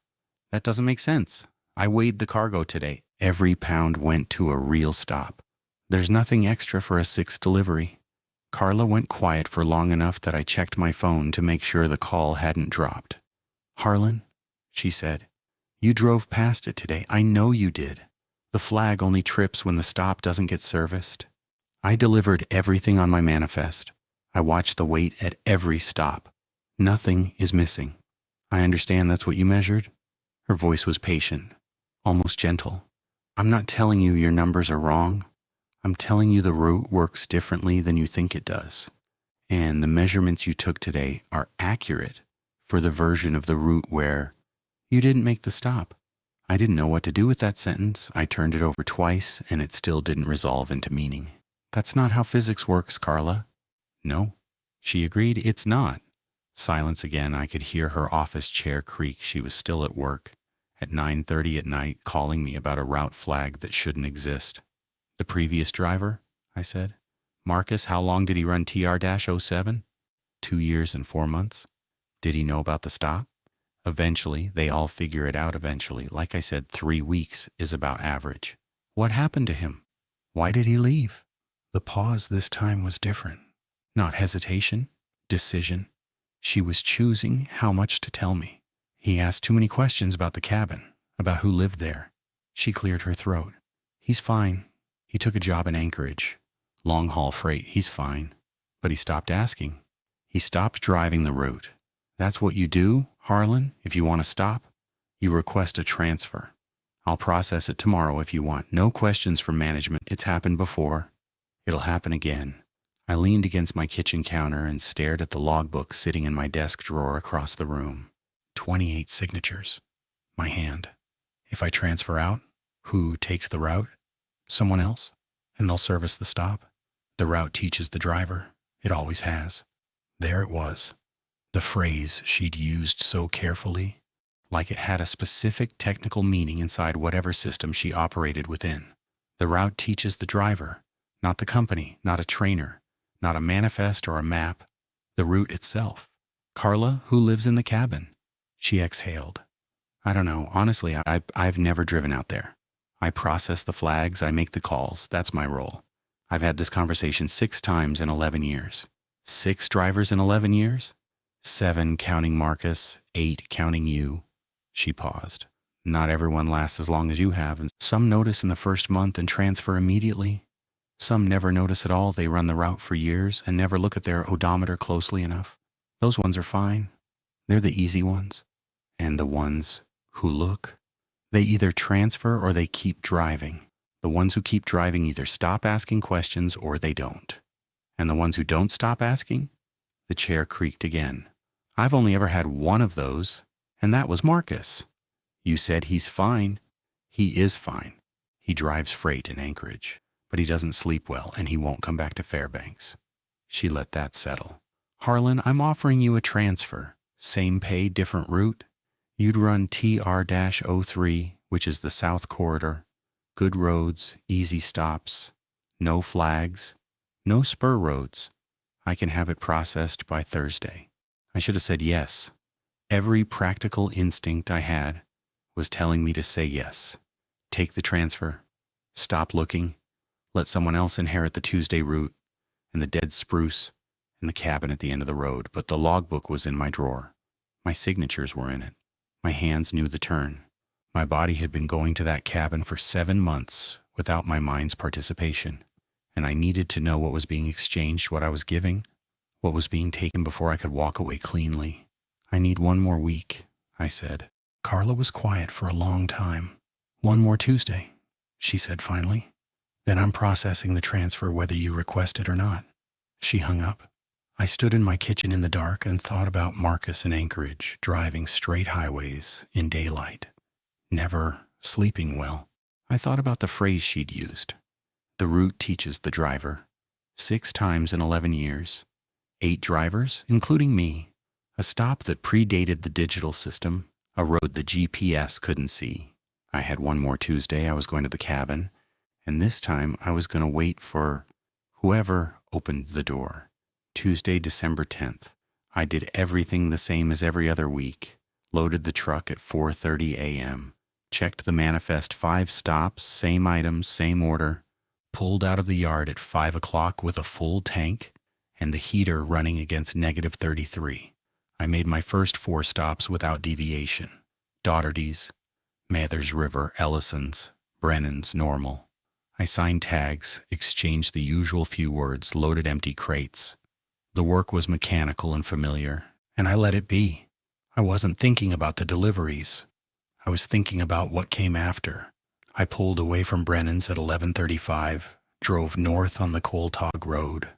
That doesn't make sense. I weighed the cargo today. Every pound went to a real stop. There's nothing extra for a 6th delivery. Carla went quiet for long enough that I checked my phone to make sure the call hadn't dropped. Harlan, she said, you drove past it today. I know you did. The flag only trips when the stop doesn't get serviced. I delivered everything on my manifest. I watched the weight at every stop. Nothing is missing. I understand that's what you measured. Her voice was patient, almost gentle. I'm not telling you your numbers are wrong. I'm telling you the route works differently than you think it does. And the measurements you took today are accurate for the version of the route where you didn't make the stop. I didn't know what to do with that sentence. I turned it over twice and it still didn't resolve into meaning. That's not how physics works, Carla. No, she agreed, it's not. Silence again. I could hear her office chair creak. She was still at work at 9:30 at night, calling me about a route flag that shouldn't exist. The previous driver, I said. Marcus, how long did he run TR-07? 2 years and 4 months. Did he know about the stop? Eventually, they all figure it out eventually. Like I said, 3 weeks is about average. What happened to him? Why did he leave? The pause this time was different. Not hesitation, decision. She was choosing how much to tell me. He asked too many questions about the cabin, about who lived there. She cleared her throat. He's fine. He took a job in Anchorage. Long-haul freight, he's fine. But he stopped asking. He stopped driving the route. That's what you do, Harlan, if you want to stop? You request a transfer. I'll process it tomorrow if you want. No questions from management. It's happened before. It'll happen again. I leaned against my kitchen counter and stared at the logbook sitting in my desk drawer across the room. 28 signatures. My hand. If I transfer out, who takes the route? Someone else. And they'll service the stop. The route teaches the driver. It always has. There it was. The phrase she'd used so carefully, like it had a specific technical meaning inside whatever system she operated within. The route teaches the driver, not the company, not a trainer, not a manifest or a map, the route itself. Carla, who lives in the cabin? She exhaled. I don't know. Honestly, I've never driven out there. I process the flags, I make the calls. That's my role. I've had this conversation 6 times in 11 years. 6 drivers in 11 years? 7 counting Marcus, 8 counting you. She paused. Not everyone lasts as long as you have, and some notice in the first month and transfer immediately. Some never notice at all. They run the route for years and never look at their odometer closely enough. Those ones are fine. They're the easy ones. And the ones who look, they either transfer or they keep driving. The ones who keep driving either stop asking questions or they don't. And the ones who don't stop asking? The chair creaked again. I've only ever had one of those, and that was Marcus. You said he's fine. He is fine. He drives freight in Anchorage, but he doesn't sleep well and he won't come back to Fairbanks. She let that settle. Harlan, I'm offering you a transfer. Same pay, different route. You'd run TR-03, which is the South Corridor. Good roads, easy stops, no flags, no spur roads. I can have it processed by Thursday. I should have said yes. Every practical instinct I had was telling me to say yes. Take the transfer. Stop looking. Let someone else inherit the Tuesday route and the dead spruce and the cabin at the end of the road. But the logbook was in my drawer. My signatures were in it. My hands knew the turn. My body had been going to that cabin for 7 months without my mind's participation, and I needed to know what was being exchanged, what I was giving, what was being taken before I could walk away cleanly. I need 1 more week, I said. Carla was quiet for a long time. 1 more Tuesday, she said finally. Then I'm processing the transfer whether you request it or not. She hung up. I stood in my kitchen in the dark and thought about Marcus in Anchorage, driving straight highways in daylight, never sleeping well. I thought about the phrase she'd used. The route teaches the driver. 6 times in 11 years. 8 drivers, including me. A stop that predated the digital system. A road the GPS couldn't see. I had 1 more Tuesday. I was going to the cabin. And this time I was going to wait for whoever opened the door. Tuesday, December 10th. I did everything the same as every other week. Loaded the truck at 4:30 a.m. Checked the manifest 5 stops, same items, same order. Pulled out of the yard at 5 o'clock with a full tank and the heater running against -33. I made my first 4 stops without deviation. Dougherty's, Mathers River, Ellison's, Brennan's, Normal. I signed tags, exchanged the usual few words, loaded empty crates. The work was mechanical and familiar, and I let it be. I wasn't thinking about the deliveries. I was thinking about what came after. I pulled away from Brennan's at 11:35, drove north on the Coal Tog Road.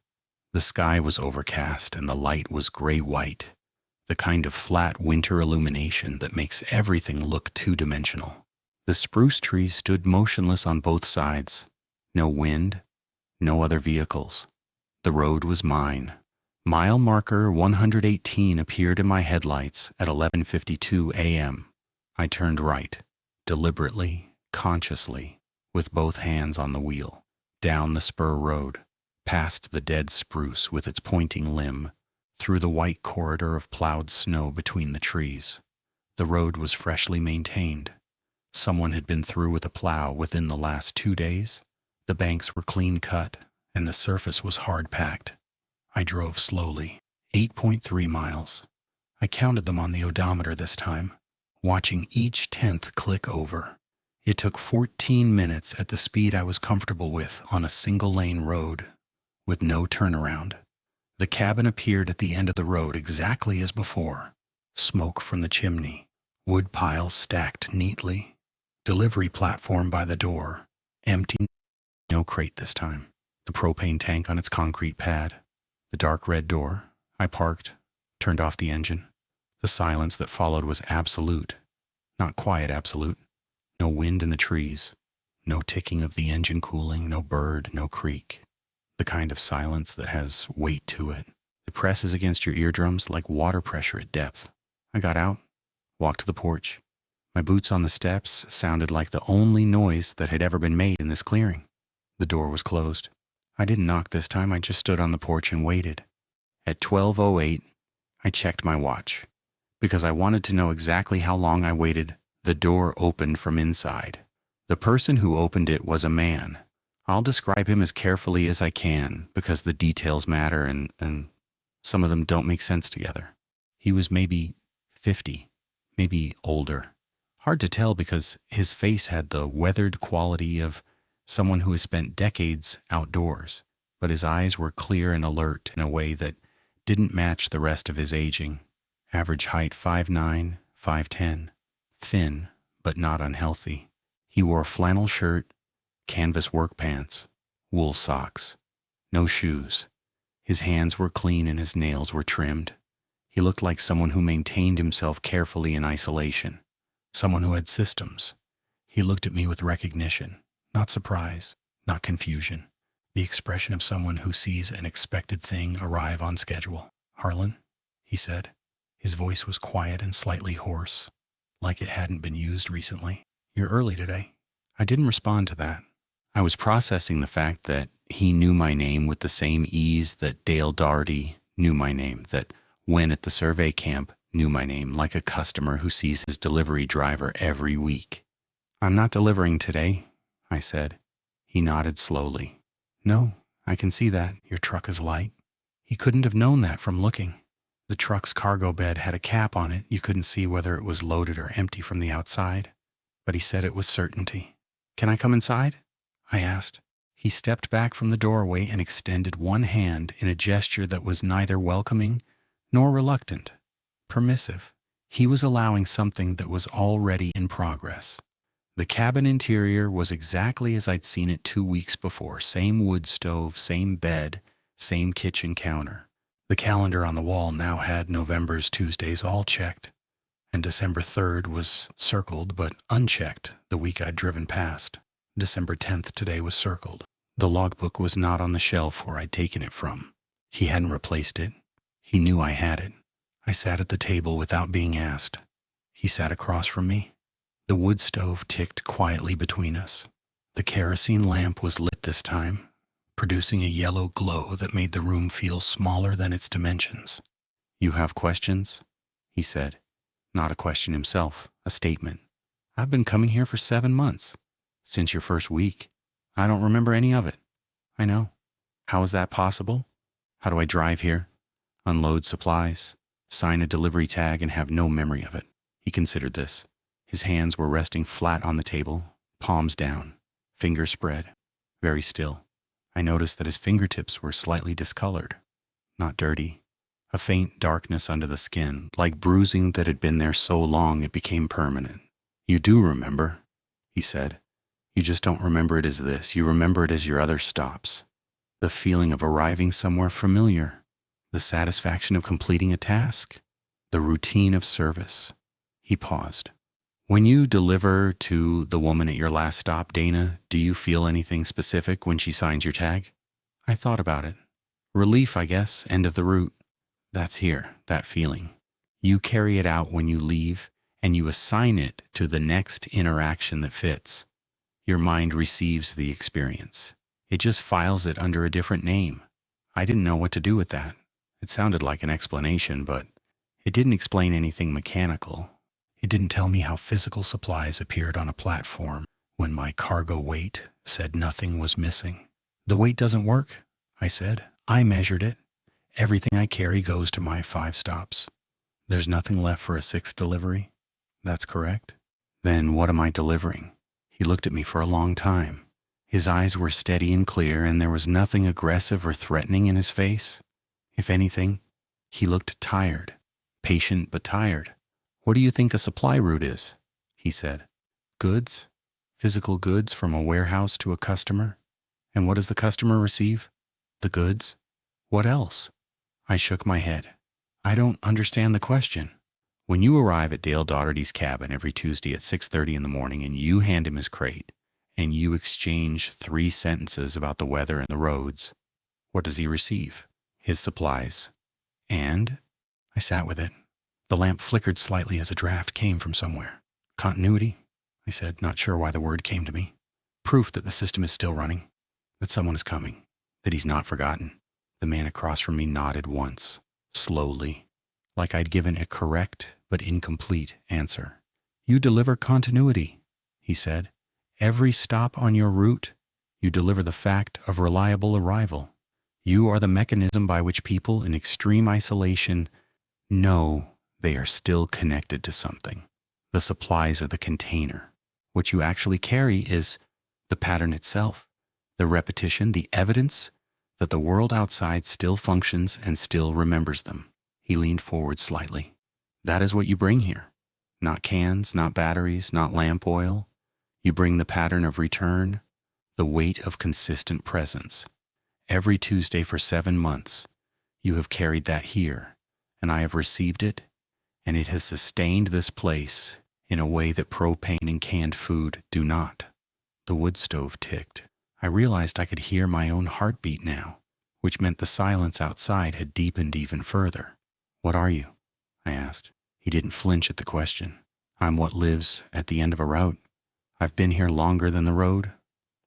The sky was overcast and the light was gray-white, the kind of flat winter illumination that makes everything look two-dimensional. The spruce trees stood motionless on both sides. No wind, no other vehicles. The road was mine. Mile marker 118 appeared in my headlights at 11:52 a.m. I turned right, deliberately, consciously, with both hands on the wheel, down the spur road, past the dead spruce with its pointing limb, through the white corridor of plowed snow between the trees. The road was freshly maintained. Someone had been through with a plow within the last 2 days. The banks were clean cut, and the surface was hard packed. I drove slowly, 8.3 miles. I counted them on the odometer this time, watching each tenth click over. It took 14 minutes at the speed I was comfortable with on a single-lane road, with no turnaround. The cabin appeared at the end of the road exactly as before. Smoke from the chimney, wood piles stacked neatly, delivery platform by the door, empty, no crate this time, the propane tank on its concrete pad, the dark red door. I parked, turned off the engine. The silence that followed was absolute, not quiet absolute. No wind in the trees, no ticking of the engine cooling, no bird, no creak. The kind of silence that has weight to it. It presses against your eardrums like water pressure at depth. I got out, walked to the porch. My boots on the steps sounded like the only noise that had ever been made in this clearing. The door was closed. I didn't knock this time, I just stood on the porch and waited. At 12:08, I checked my watch. Because I wanted to know exactly how long I waited, the door opened from inside. The person who opened it was a man. I'll describe him as carefully as I can because the details matter and some of them don't make sense together. He was maybe 50, maybe older. Hard to tell because his face had the weathered quality of someone who has spent decades outdoors, but his eyes were clear and alert in a way that didn't match the rest of his aging. Average height 5'9", 5'10", thin but not unhealthy. He wore a flannel shirt, canvas work pants, wool socks, no shoes. His hands were clean and his nails were trimmed. He looked like someone who maintained himself carefully in isolation, someone who had systems. He looked at me with recognition, not surprise, not confusion, the expression of someone who sees an expected thing arrive on schedule. "Harlan," he said. His voice was quiet and slightly hoarse, like it hadn't been used recently. You're early today. I didn't respond to that. I was processing the fact that he knew my name with the same ease that Dale Doherty knew my name, that Wen at the survey camp knew my name, like a customer who sees his delivery driver every week. I'm not delivering today, I said. He nodded slowly. No, I can see that. Your truck is light. He couldn't have known that from looking. The truck's cargo bed had a cap on it. You couldn't see whether it was loaded or empty from the outside. But he said it with certainty. Can I come inside? I asked. He stepped back from the doorway and extended one hand in a gesture that was neither welcoming nor reluctant, permissive. He was allowing something that was already in progress. The cabin interior was exactly as I'd seen it 2 weeks before. Same wood stove, same bed, same kitchen counter. The calendar on the wall now had November's Tuesdays all checked, and December 3rd was circled but unchecked the week I'd driven past. December 10th today was circled. The logbook was not on the shelf where I'd taken it from. He hadn't replaced it. He knew I had it. I sat at the table without being asked. He sat across from me. The wood stove ticked quietly between us. The kerosene lamp was lit this time, producing a yellow glow that made the room feel smaller than its dimensions. You have questions? He said. Not a question himself, a statement. I've been coming here for 7 months. Since your first week. I don't remember any of it. I know. How is that possible? How do I drive here, unload supplies, sign a delivery tag, and have no memory of it? He considered this. His hands were resting flat on the table, palms down, fingers spread, very still. I noticed that his fingertips were slightly discolored, not dirty. A faint darkness under the skin, like bruising that had been there so long it became permanent. You do remember, he said. You just don't remember it as this. You remember it as your other stops. The feeling of arriving somewhere familiar. The satisfaction of completing a task. The routine of service. He paused. When you deliver to the woman at your last stop, Dana, do you feel anything specific when she signs your tag? I thought about it. Relief, I guess, end of the route. That's here, that feeling. You carry it out when you leave, and you assign it to the next interaction that fits. Your mind receives the experience. It just files it under a different name. I didn't know what to do with that. It sounded like an explanation, but it didn't explain anything mechanical. It didn't tell me how physical supplies appeared on a platform when my cargo weight said nothing was missing. The weight doesn't work, I said. I measured it. Everything I carry goes to my 5 stops. There's nothing left for a 6th delivery. That's correct. Then what am I delivering? He looked at me for a long time. His eyes were steady and clear, and there was nothing aggressive or threatening in his face. If anything, he looked tired, patient but tired. What do you think a supply route is? He said. Goods? Physical goods from a warehouse to a customer? And what does the customer receive? The goods? What else? I shook my head. I don't understand the question. When you arrive at Dale Doherty's cabin every Tuesday at 6:30 in the morning and you hand him his crate and you exchange 3 sentences about the weather and the roads, what does he receive? His supplies. And I sat with it. The lamp flickered slightly as a draft came from somewhere. Continuity, I said, not sure why the word came to me. Proof that the system is still running, that someone is coming, that he's not forgotten. The man across from me nodded once, slowly, like I'd given a correct but incomplete answer. You deliver continuity, he said. Every stop on your route, you deliver the fact of reliable arrival. You are the mechanism by which people in extreme isolation know they are still connected to something. The supplies are the container. What you actually carry is the pattern itself, the repetition, the evidence that the world outside still functions and still remembers them. He leaned forward slightly. That is what you bring here. Not cans, not batteries, not lamp oil. You bring the pattern of return, the weight of consistent presence. Every Tuesday for 7 months, you have carried that here, and I have received it, and it has sustained this place in a way that propane and canned food do not. The wood stove ticked. I realized I could hear my own heartbeat now, which meant the silence outside had deepened even further. What are you? I asked. He didn't flinch at the question. I'm what lives at the end of a route. I've been here longer than the road,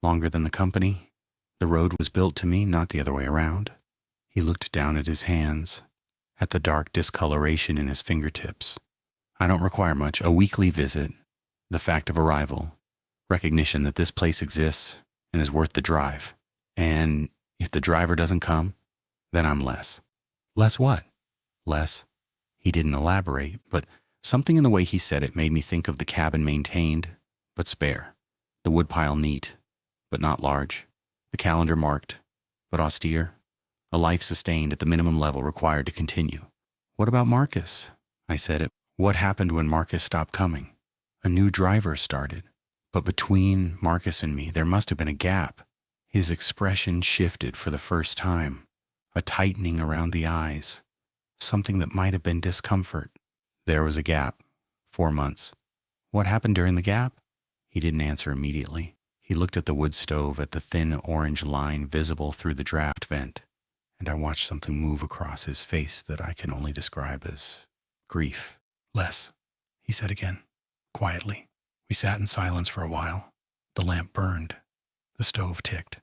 longer than the company. The road was built to me, not the other way around. He looked down at his hands, at the dark discoloration in his fingertips. I don't require much. A weekly visit, the fact of arrival, recognition that this place exists and is worth the drive. And if the driver doesn't come, then I'm less. Less what? Less. He didn't elaborate, but something in the way he said it made me think of the cabin maintained, but spare. The woodpile neat, but not large. The calendar marked, but austere. A life sustained at the minimum level required to continue. What about Marcus? I said it. What happened when Marcus stopped coming? A new driver started. But between Marcus and me, there must have been a gap. His expression shifted for the first time. A tightening around the eyes. Something that might have been discomfort. There was a gap. 4 months. What happened during the gap? He didn't answer immediately. He looked at the wood stove, at the thin orange line visible through the draft vent, and I watched something move across his face that I can only describe as grief. "Less," he said again, quietly. We sat in silence for a while. The lamp burned. The stove ticked.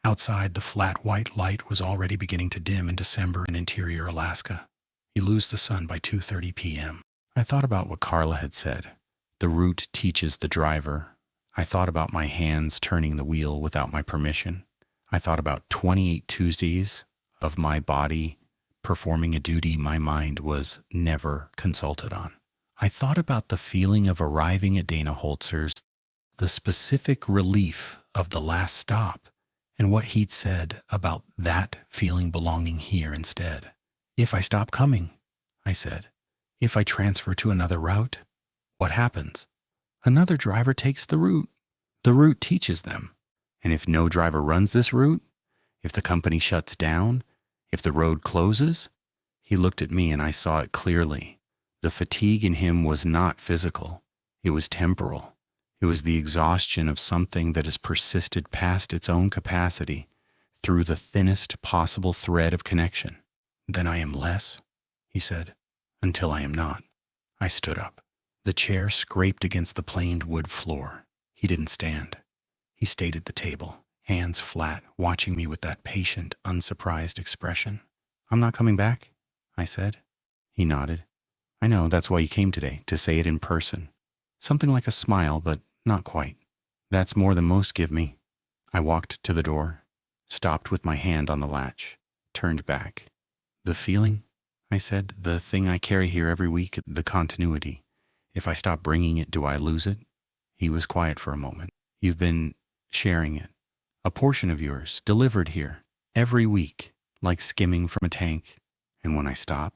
Outside, the flat white light was already beginning to dim in December in interior Alaska. You lose the sun by 2:30 p.m. I thought about what Carla had said. The route teaches the driver. I thought about my hands turning the wheel without my permission. I thought about 28 Tuesdays of my body performing a duty my mind was never consulted on. I thought about the feeling of arriving at Dana Holzer's, the specific relief of the last stop, and what he'd said about that feeling belonging here instead. "If I stop coming," I said, "if I transfer to another route, what happens?" "Another driver takes the route. The route teaches them. And if no driver runs this route, if the company shuts down, if the road closes," he looked at me and I saw it clearly. The fatigue in him was not physical. It was temporal. It was the exhaustion of something that has persisted past its own capacity through the thinnest possible thread of connection. "Then I am less," he said, "until I am not." I stood up. The chair scraped against the planed wood floor. He didn't stand. He stayed at the table, hands flat, watching me with that patient, unsurprised expression. "I'm not coming back," I said. He nodded. "I know, that's why you came today, to say it in person." Something like a smile, but not quite. "That's more than most give me." I walked to the door, stopped with my hand on the latch, turned back. "The feeling," I said, "the thing I carry here every week, the continuity. If I stop bringing it, do I lose it?" He was quiet for a moment. "You've been sharing it. A portion of yours, delivered here, every week, like skimming from a tank. And when I stop,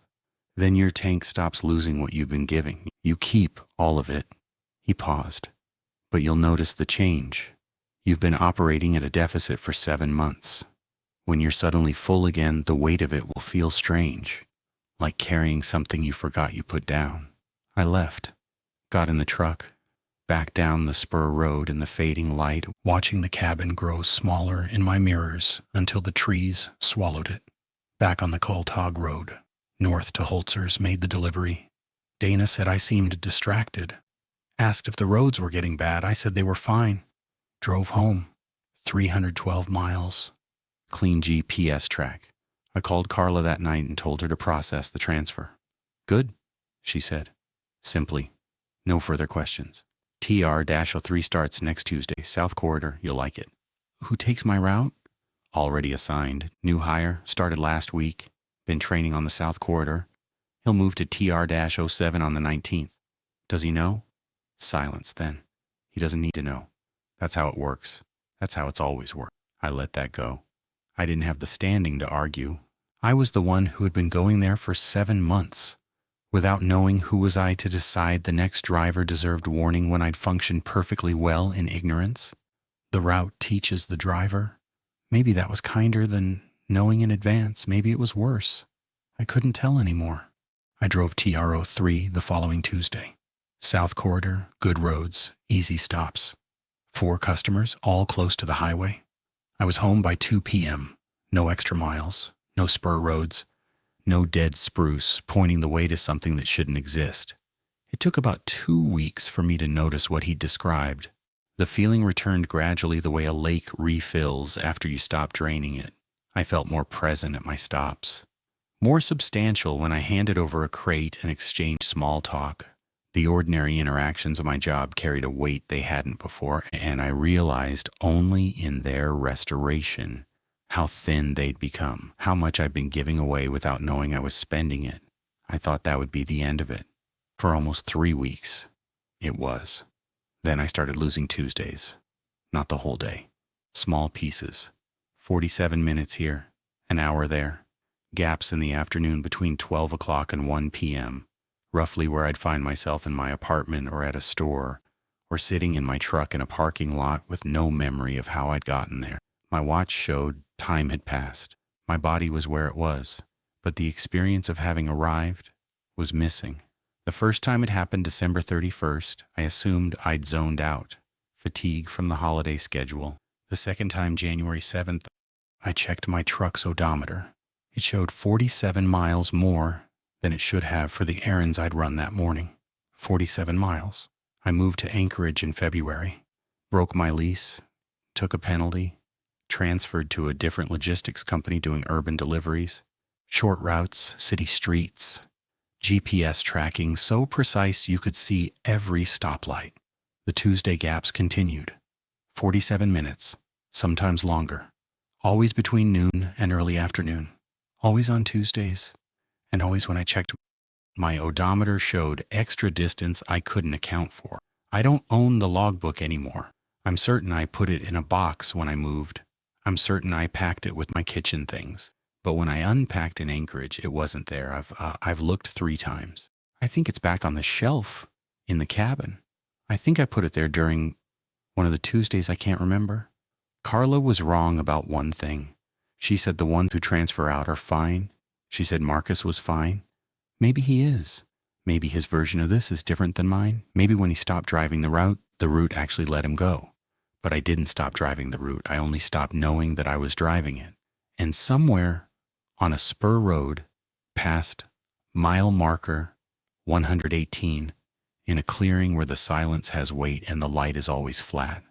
then your tank stops losing what you've been giving. You keep all of it." He paused. "But you'll notice the change. You've been operating at a deficit for 7 months. When you're suddenly full again, the weight of it will feel strange, like carrying something you forgot you put down." I left, got in the truck, back down the spur road in the fading light, watching the cabin grow smaller in my mirrors until the trees swallowed it. Back on the Coltog Road, north to Holzer's, made the delivery. Dana said I seemed distracted. Asked if the roads were getting bad. I said they were fine. Drove home. 312 miles. Clean GPS track. I called Carla that night and told her to process the transfer. "Good," she said. Simply. No further questions. TR-03 starts next Tuesday. South Corridor. You'll like it. "Who takes my route?" "Already assigned. New hire. Started last week. Been training on the South Corridor. He'll move to TR-07 on the 19th. Does he know?" Silence then. He doesn't need to know. That's how it works. That's how it's always worked. I let that go. I didn't have the standing to argue. I was the one who had been going there for 7 months. Without knowing, who was I to decide the next driver deserved warning when I'd functioned perfectly well in ignorance? The route teaches the driver. Maybe that was kinder than knowing in advance. Maybe it was worse. I couldn't tell anymore. I drove TR-03 the following Tuesday. South Corridor, good roads, easy stops. 4 customers, all close to the highway. I was home by 2 p.m. No extra miles, no spur roads, no dead spruce pointing the way to something that shouldn't exist. It took about 2 weeks for me to notice what he'd described. The feeling returned gradually the way a lake refills after you stop draining it. I felt more present at my stops, more substantial when I handed over a crate and exchanged small talk. The ordinary interactions of my job carried a weight they hadn't before, and I realized only in their restoration how thin they'd become, how much I'd been giving away without knowing I was spending it. I thought that would be the end of it. For almost 3 weeks, it was. Then I started losing Tuesdays. Not the whole day. Small pieces. 47 minutes here, an hour there. Gaps in the afternoon between 12 o'clock and 1 p.m., roughly where I'd find myself in my apartment or at a store, or sitting in my truck in a parking lot with no memory of how I'd gotten there. My watch showed time had passed. My body was where it was, but the experience of having arrived was missing. The first time it happened December 31st, I assumed I'd zoned out, fatigue from the holiday schedule. The second time, January 7th, I checked my truck's odometer. It showed 47 miles more than it should have for the errands I'd run that morning. 47 miles. I moved to Anchorage in February, broke my lease, took a penalty, transferred to a different logistics company doing urban deliveries, short routes, city streets, GPS tracking so precise you could see every stoplight. The Tuesday gaps continued. 47 minutes, sometimes longer. Always between noon and early afternoon. Always on Tuesdays. And always when I checked, my odometer showed extra distance I couldn't account for. I don't own the logbook anymore. I'm certain I put it in a box when I moved. I'm certain I packed it with my kitchen things. But when I unpacked in Anchorage, it wasn't there. I've looked 3 times. I think it's back on the shelf in the cabin. I think I put it there during one of the Tuesdays I can't remember. Carla was wrong about one thing. She said the ones who transfer out are fine. She said Marcus was fine. Maybe he is. Maybe his version of this is different than mine. Maybe when he stopped driving the route actually let him go. But I didn't stop driving the route. I only stopped knowing that I was driving it. And somewhere on a spur road past mile marker 118, in a clearing where the silence has weight and the light is always flat,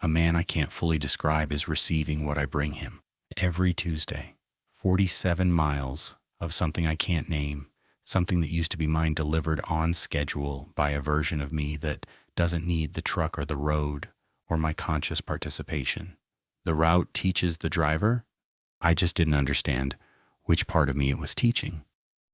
a man I can't fully describe is receiving what I bring him. Every Tuesday, 47 miles of something I can't name, something that used to be mine delivered on schedule by a version of me that doesn't need the truck or the road or my conscious participation. The route teaches the driver. I just didn't understand which part of me it was teaching.